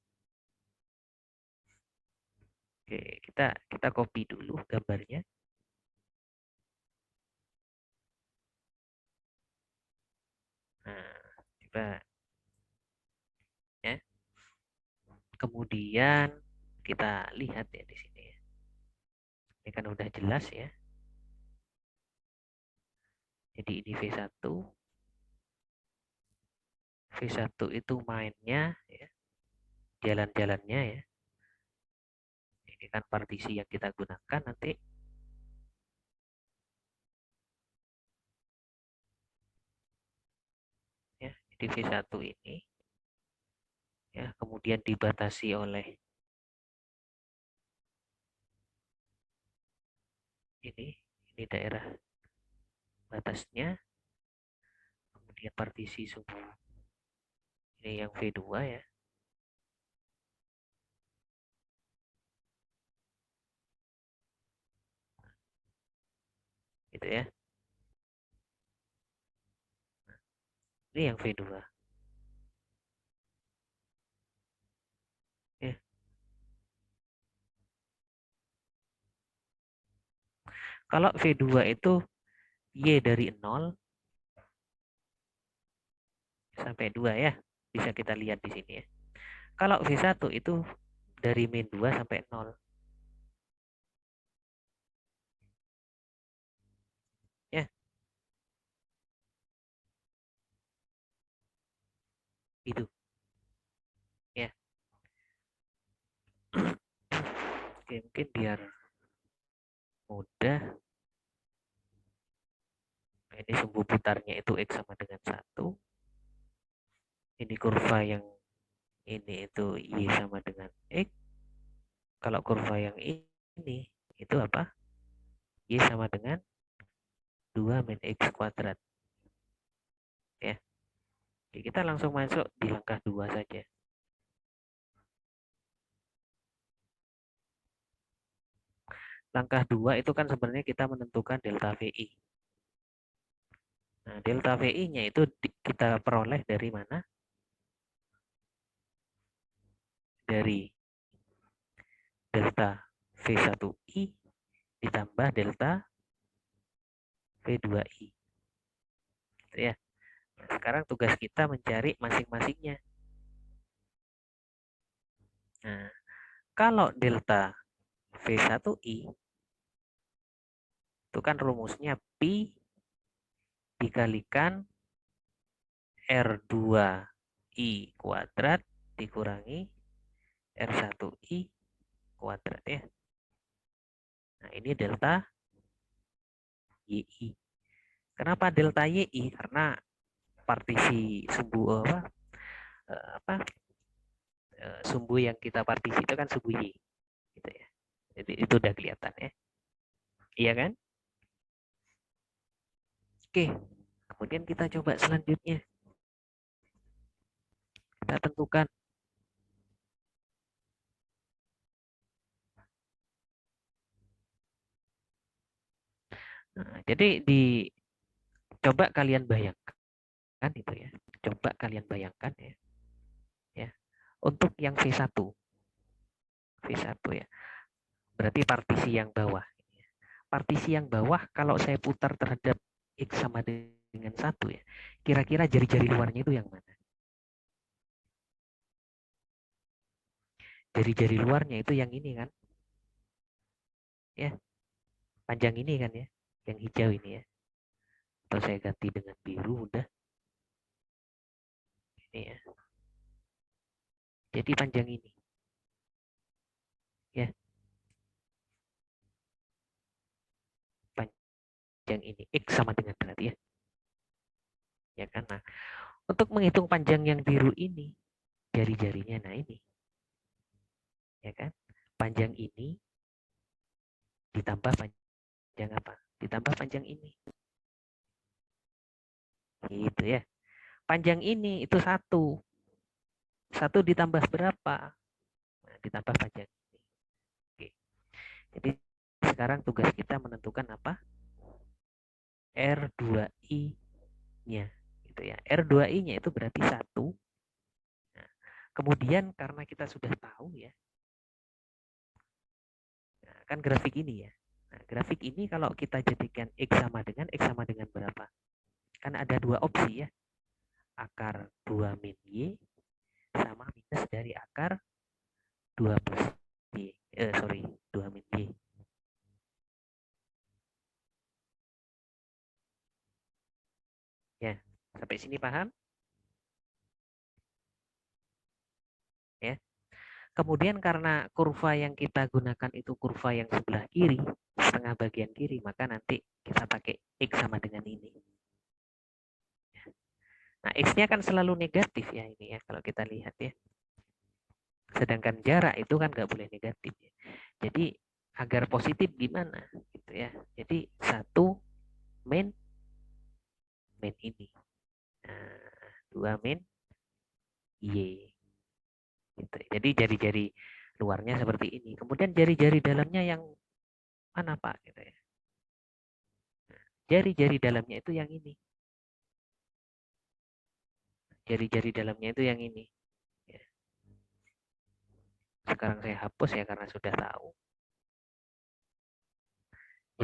Oke, kita copy dulu gambarnya. Nah, coba ya. Kemudian kita lihat ya di sini ya. Ini kan udah jelas ya. Jadi ini V1. V1 itu mainnya ya. Jalan-jalannya ya. Ini kan partisi yang kita gunakan nanti. Ya, jadi V1 ini ya, kemudian dibatasi oleh ini daerah batasnya, kemudian partisi suhu ini yang V2 ya. Gitu ya. Ini yang V2. Ya. Kalau V2 itu Y dari 0 sampai 2 ya. Bisa kita lihat di sini ya. Kalau V1 itu dari min 2 sampai 0. Ya, itu. Ya. Oke, mungkin biar mudah. Ini sumbu putarnya itu X sama dengan 1. Ini kurva yang ini itu Y sama dengan X. Kalau kurva yang ini itu apa? Y sama dengan 2 min X kuadrat. Ya. Oke, kita langsung masuk di langkah 2 saja. Langkah 2 itu kan sebenarnya kita menentukan delta VI. Nah, delta VI-nya itu kita peroleh dari mana? Dari delta V1I ditambah delta V2I. Gitu ya. Nah, sekarang tugas kita mencari masing-masingnya. Nah, kalau delta V1I itu kan rumusnya Pi dikalikan R2I kuadrat dikurangi R1I kuadrat ya. Nah, ini delta YI. Kenapa delta YI? Karena partisi sumbu sumbu yang kita partisi itu kan sumbu Y gitu ya. Jadi itu udah kelihatan ya. Iya kan? Oke. Kemudian kita coba selanjutnya. Kita tentukan nah, jadi coba kalian bayangkan itu ya. Coba kalian bayangkan ya. Ya. Untuk yang V1 ya. Berarti partisi yang bawah. Partisi yang bawah kalau saya putar terhadap X sama dengan 1 ya. Kira-kira jari-jari luarnya itu yang mana? Jari-jari luarnya itu yang ini kan? Ya, panjang ini kan ya. Yang hijau ini ya. Atau saya ganti dengan biru udah. Ini ya. Jadi panjang ini. Ya, panjang ini. X sama dengan berarti ya. Ya kan? Nah, untuk menghitung panjang yang biru ini, jari-jarinya nah ini. Ya kan? Panjang ini ditambah panjang apa? Ditambah panjang ini. Gitu ya. Panjang ini itu 1. 1 ditambah berapa? Nah, ditambah panjang ini. Oke. Jadi sekarang tugas kita menentukan apa? R2I-nya. Gitu ya. R2I-nya itu berarti 1. Nah, kemudian karena kita sudah tahu ya, nah, kan grafik ini ya. Nah, grafik ini kalau kita jadikan X sama dengan berapa? Kan ada 2 opsi ya. Akar 2 min Y sama minus dari akar 2 plus Y. 2 min Y. Ya, sampai sini paham? Ya. Kemudian karena kurva yang kita gunakan itu kurva yang sebelah kiri, setengah bagian kiri, maka nanti kita pakai X sama dengan ini. Nah, X-nya kan selalu negatif ya ini ya, kalau kita lihat ya. Sedangkan jarak itu kan nggak boleh negatif ya. Jadi agar positif gimana gitu ya. Jadi 1 min ini. Nah, 2 min Y. Gitu. Jadi jari-jari luarnya seperti ini. Kemudian jari-jari dalamnya yang mana Pak? Gitu ya. Jari-jari dalamnya itu yang ini. Jari-jari dalamnya itu yang ini. Ya. Sekarang saya hapus ya karena sudah tahu.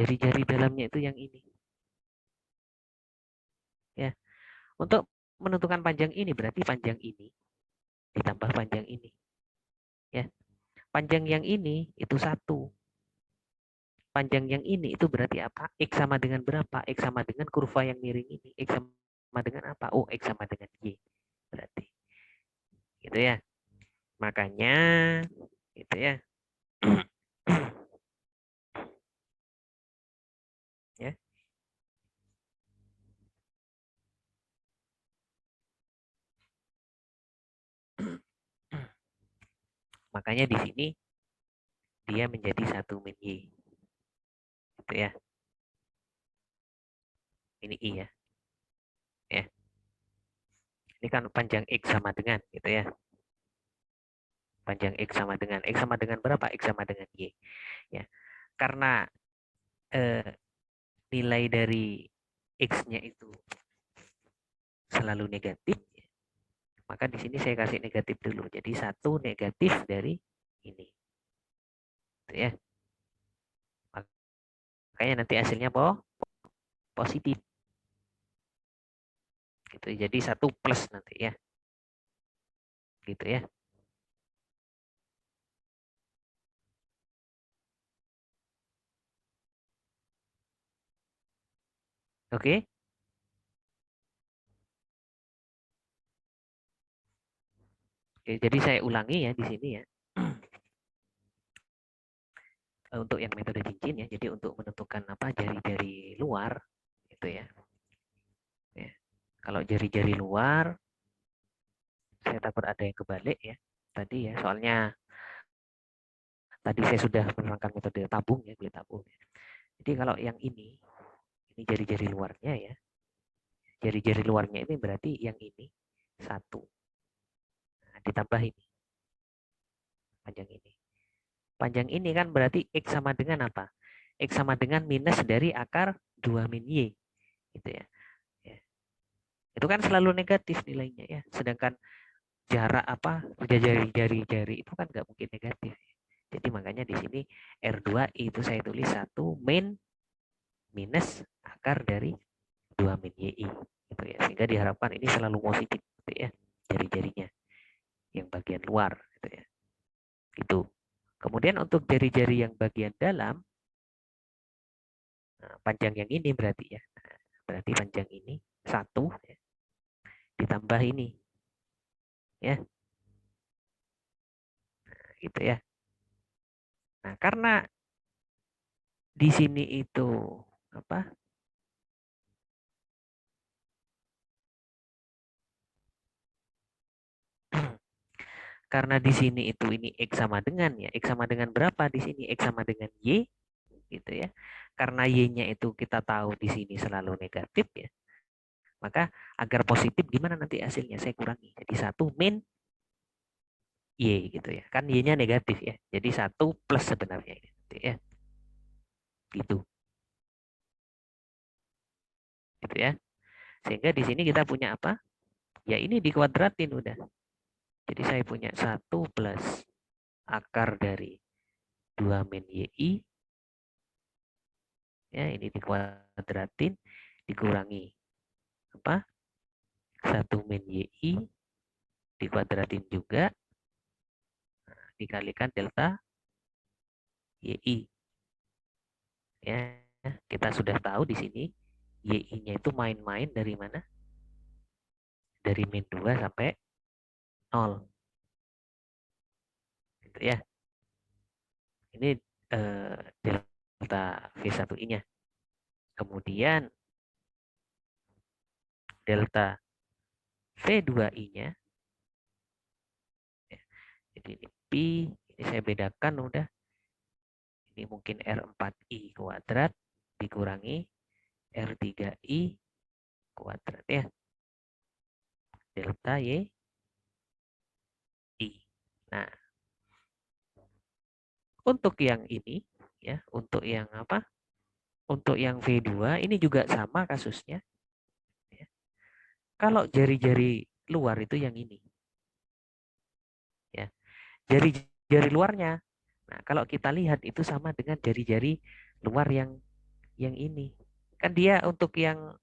Jari-jari dalamnya itu yang ini. Ya. Untuk menentukan panjang ini berarti panjang ini ditambah panjang ini. Ya. Panjang yang ini itu 1. Panjang yang ini itu berarti apa? X sama dengan berapa? X sama dengan kurva yang miring ini. X sama dengan apa? Oh, X sama dengan Y. Berarti. Gitu ya. Makanya gitu ya. Makanya di sini dia menjadi 1 min Y. Gitu ya. Ini I ya. Ya. Ini kan panjang X sama dengan gitu ya. Panjang X sama dengan berapa? X sama dengan Y. Ya. Karena nilai dari X-nya itu selalu negatif, maka di sini saya kasih negatif dulu. Jadi 1 negatif dari ini. Gitu ya. Makanya nanti hasilnya positif. Gitu. Jadi 1 plus nanti ya. Gitu ya. Oke. Oke, jadi saya ulangi ya di sini ya. Untuk yang metode cincin ya. Jadi untuk menentukan apa jari-jari luar gitu ya. Ya. Kalau jari-jari luar saya takut ada yang kebalik ya. Tadi ya, soalnya tadi saya sudah menerangkan metode tabung ya, kulit tabung. Jadi kalau yang ini jari-jari luarnya ya. Jari-jari luarnya ini berarti yang ini 1. Nah, ditambah ini. Panjang ini. Panjang ini kan berarti X sama dengan apa? X sama dengan minus dari akar 2 min Y. Gitu ya. Ya. Itu kan selalu negatif nilainya ya. Sedangkan jarak apa jari-jari itu kan nggak mungkin negatif. Jadi makanya di sini R2I itu saya tulis 1 min minus akar dari 2 min YI. Gitu ya. Sehingga diharapkan ini selalu positif gitu ya. Jari-jarinya yang bagian luar gitu ya. Gitu. Kemudian untuk jari-jari yang bagian dalam, nah, panjang yang ini berarti ya. Berarti panjang ini 1 ya, ditambah ini ya. Nah, gitu ya. Nah, karena di sini itu apa? Karena di sini itu ini X sama dengan ya. X sama dengan berapa di sini? X sama dengan Y gitu ya. Karena Y-nya itu kita tahu di sini selalu negatif ya. Maka agar positif gimana nanti hasilnya? Saya kurangi. Jadi 1 min Y gitu ya. Kan Y-nya negatif ya. Jadi 1 plus sebenarnya gitu ya. Gitu. Gitu ya. Sehingga di sini kita punya apa? Ya ini dikuadratin udah. Jadi saya punya 1 plus akar dari 2 min YI. Ya, ini dikuadratin dikurangi apa? 1 min YI dikuadratin juga dikalikan delta YI. Ya, kita sudah tahu di sini YI-nya itu main-main dari mana? Dari min 2 sampai 0. Gitu ya. Ini delta V1I-nya. Kemudian delta V2I-nya. Jadi ini pi, ini saya bedakan udah. Ini mungkin R4I kuadrat dikurangi R3I kuadrat ya. Delta Y I. Nah, untuk yang ini ya, untuk yang apa? Untuk yang V2 ini juga sama kasusnya. Ya. Kalau jari-jari luar itu yang ini. Ya. Jari-jari luarnya. Nah, kalau kita lihat itu sama dengan jari-jari luar yang ini. Kan dia untuk yang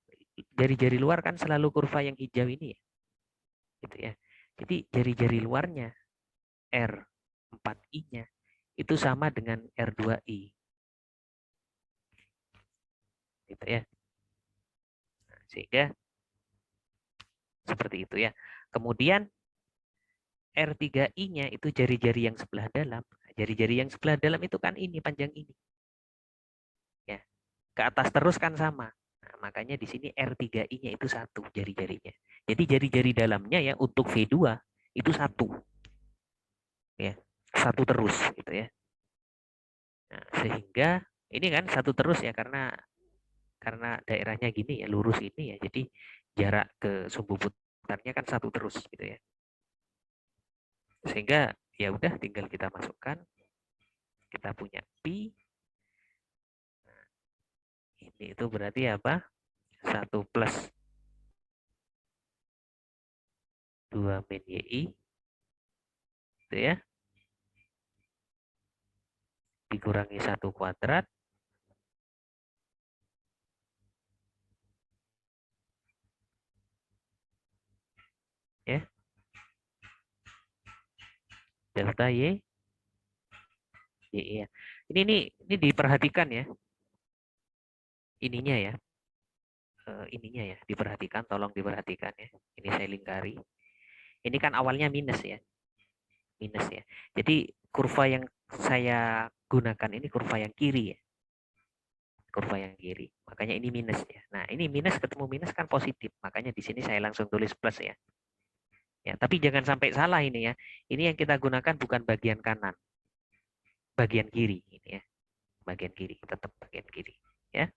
jari-jari luar kan selalu kurva yang hijau ini ya. Gitu ya. Jadi jari-jari luarnya R4I-nya itu sama dengan R2I. Gitu ya. Nah, sehingga seperti itu ya. Kemudian R3I-nya itu jari-jari yang sebelah dalam. Jari-jari yang sebelah dalam itu kan ini panjang ini. Ya. Ke atas terus kan sama. Nah, makanya di sini R3I-nya itu 1 jari-jarinya. Jadi jari-jari dalamnya ya untuk V2 itu 1. Ya. satu terus gitu ya. Nah, sehingga ini kan satu terus ya karena daerahnya gini ya, lurus ini ya. Jadi jarak ke sumbu putarnya kan satu terus gitu ya. Sehingga ya udah tinggal kita masukkan, kita punya pi. Ini itu berarti apa? 1 plus 2 min yi gitu ya. Dikurangi 1 kuadrat ya. Delta y ya. Ini diperhatikan ya. Ininya ya. Ininya ya, diperhatikan, tolong diperhatikan ya. Ini saya lingkari. Ini kan awalnya minus ya. Minus ya. Jadi kurva yang saya gunakan ini kurva yang kiri ya. Kurva yang kiri. Makanya ini minus ya. Nah, ini minus ketemu minus kan positif. Makanya di sini saya langsung tulis plus ya. Ya, tapi jangan sampai salah ini ya. Ini yang kita gunakan bukan bagian kanan. Bagian kiri ini ya. Bagian kiri, tetap bagian kiri ya.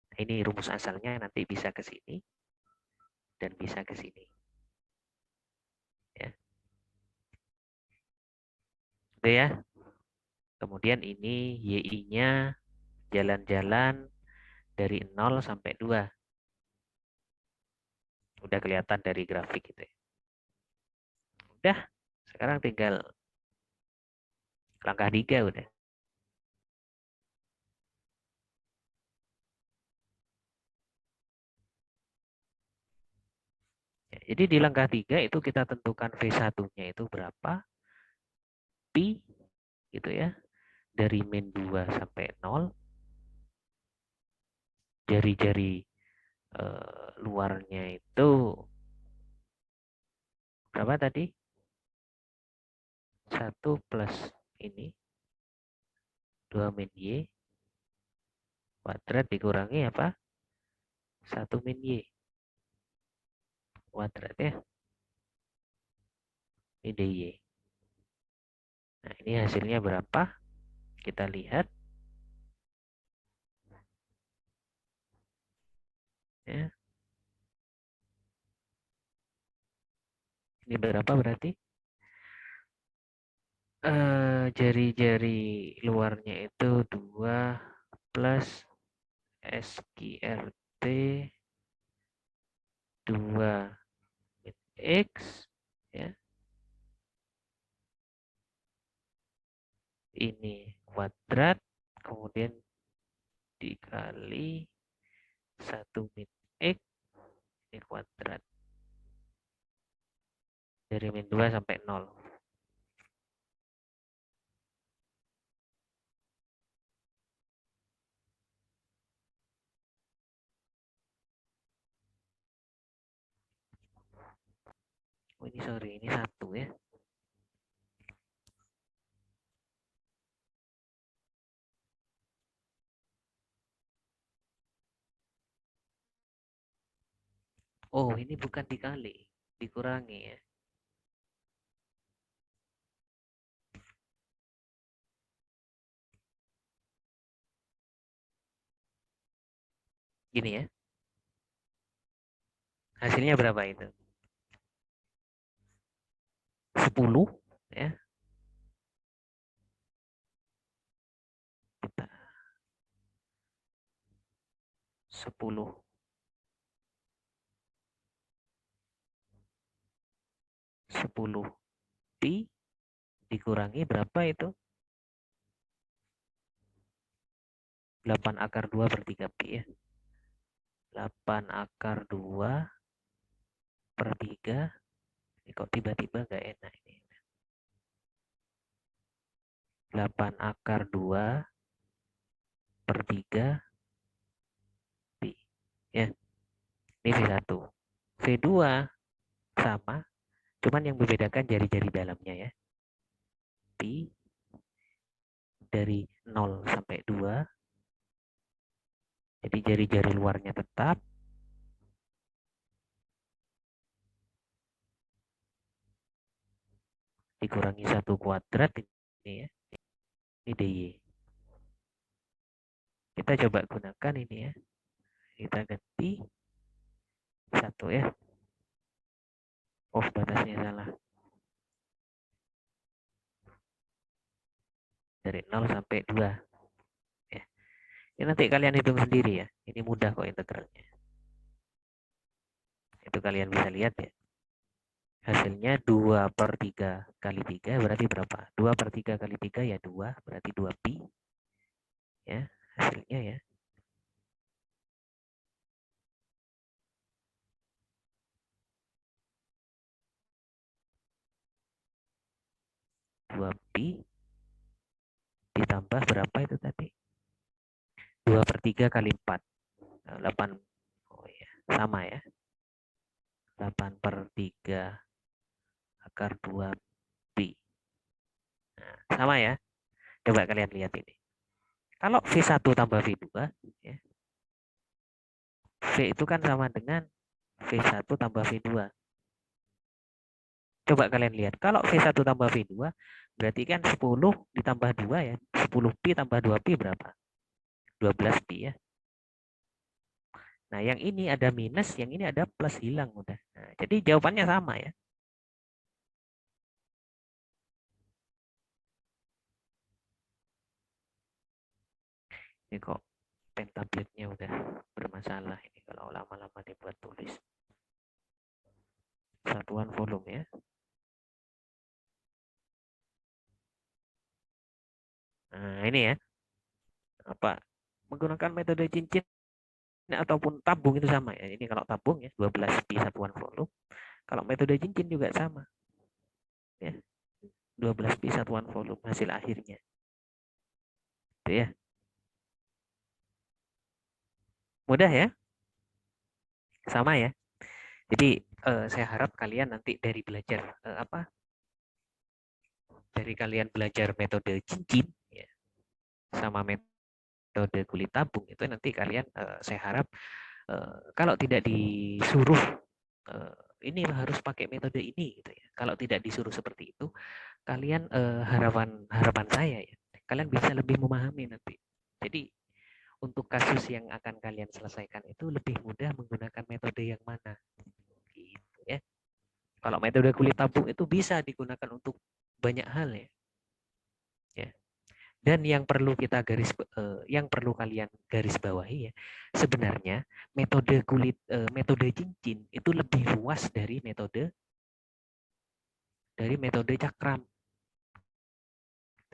Nah, ini rumus asalnya nanti bisa ke sini dan bisa ke sini. Ya. Oke ya. Kemudian ini YI-nya jalan-jalan dari 0 sampai 2. Udah kelihatan dari grafik gitu ya. Udah, sekarang tinggal langkah 3 udah. Ya, jadi di langkah 3 itu kita tentukan V1-nya itu berapa. Pi gitu ya. Dari min 2 sampai 0. Jari-jari luarnya itu berapa tadi? 1 plus ini 2 min Y kuadrat dikurangi apa? 1 min Y kuadrat ya. Ini DY. Nah, ini hasilnya berapa? Kita lihat. Ya. Ini berapa berarti? Jari-jari luarnya itu 2 plus SQRT 2 min X ya. Ini kuadrat kemudian dikali 1 min X ini kuadrat dari min 2 sampai 0. Oh, ini sorry, ini 1 ya. Oh, ini bukan dikali, dikurangi ya. Gini ya. Hasilnya berapa itu? 10 ya. Kita 10 pi dikurangi berapa itu? 8 akar 2 per 3 pi ya. 8 akar 2 per 3. Ini kok tiba-tiba nggak enak ini. 8 akar 2 per 3 pi. Ya, ini V1. V2 sama, cuman yang membedakan jari-jari dalamnya ya. Pi dari 0 sampai 2. Jadi jari-jari luarnya tetap. Dikurangi 1 kuadrat Ini ya. Ini DY. Kita coba gunakan ini ya. Kita ganti 1 ya. Oh, batasnya salah. Dari 0 sampai 2. Ya. Ini nanti kalian hitung sendiri ya. Ini mudah kok integralnya. Itu kalian bisa lihat ya. Hasilnya 2/3 kali 3 berarti berapa? 2/3 kali 3 ya 2, berarti 2pi. Ya, hasilnya ya. Dua pi ditambah berapa itu tadi? 2/3 kali 4. 8. Oh ya, sama ya. 8/3 akar 2 pi. Nah, sama ya. Coba kalian lihat ini. Kalau V1 tambah V2, ya, V itu kan sama dengan V1 tambah V2. Coba kalian lihat. Kalau V1 tambah V2, berarti kan 10 ditambah 2 ya. 10pi tambah 2pi berapa? 12pi ya. Nah, yang ini ada minus, yang ini ada plus, hilang udah. Nah, jadi jawabannya sama ya. Ini kok pen tabletnya udah bermasalah ini kalau lama-lama dibuat tulis. Satuan volume ya. Nah, ini ya. Apa? Menggunakan metode cincin ataupun tabung itu sama ya. Ini kalau tabung ya 12pi satuan volume. Kalau metode cincin juga sama. Ya. 12pi satuan volume hasil akhirnya. Itu ya. Mudah ya? Sama ya. Jadi saya harap kalian nanti dari belajar dari kalian belajar metode cincin ya, sama metode kulit tabung itu nanti kalian saya harap kalau tidak disuruh ini harus pakai metode ini gitu ya. Kalau tidak disuruh seperti itu, kalian harapan saya ya, kalian bisa lebih memahami nanti. Jadi untuk kasus yang akan kalian selesaikan itu lebih mudah menggunakan metode yang mana gitu ya. Kalau metode kulit tabung itu bisa digunakan untuk banyak hal ya. Ya. Dan yang perlu kita yang perlu kalian garis bawahi ya, sebenarnya metode cincin itu lebih luas dari metode cakram.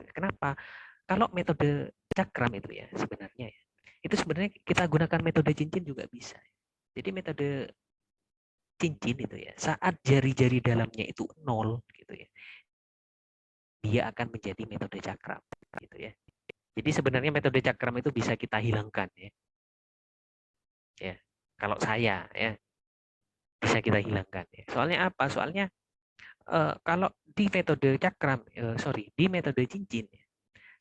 Kenapa? Kalau metode cakram itu ya sebenarnya ya, itu sebenarnya kita gunakan metode cincin juga bisa. Jadi metode cincin itu ya, saat jari-jari dalamnya itu 0 gitu ya, dia akan menjadi metode cakram gitu ya. Jadi sebenarnya metode cakram itu bisa kita hilangkan ya. Ya, kalau saya ya bisa kita hilangkan ya. Soalnya apa? Soalnya kalau di metode cakram, di metode cincin ya,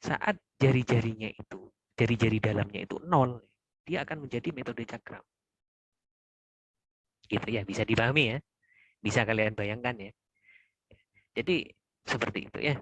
saat jari-jarinya itu, jari-jari dalamnya itu 0, dia akan menjadi metode cakram. Gitu ya, bisa dipahami ya. Bisa kalian bayangkan ya. Jadi seperti itu ya.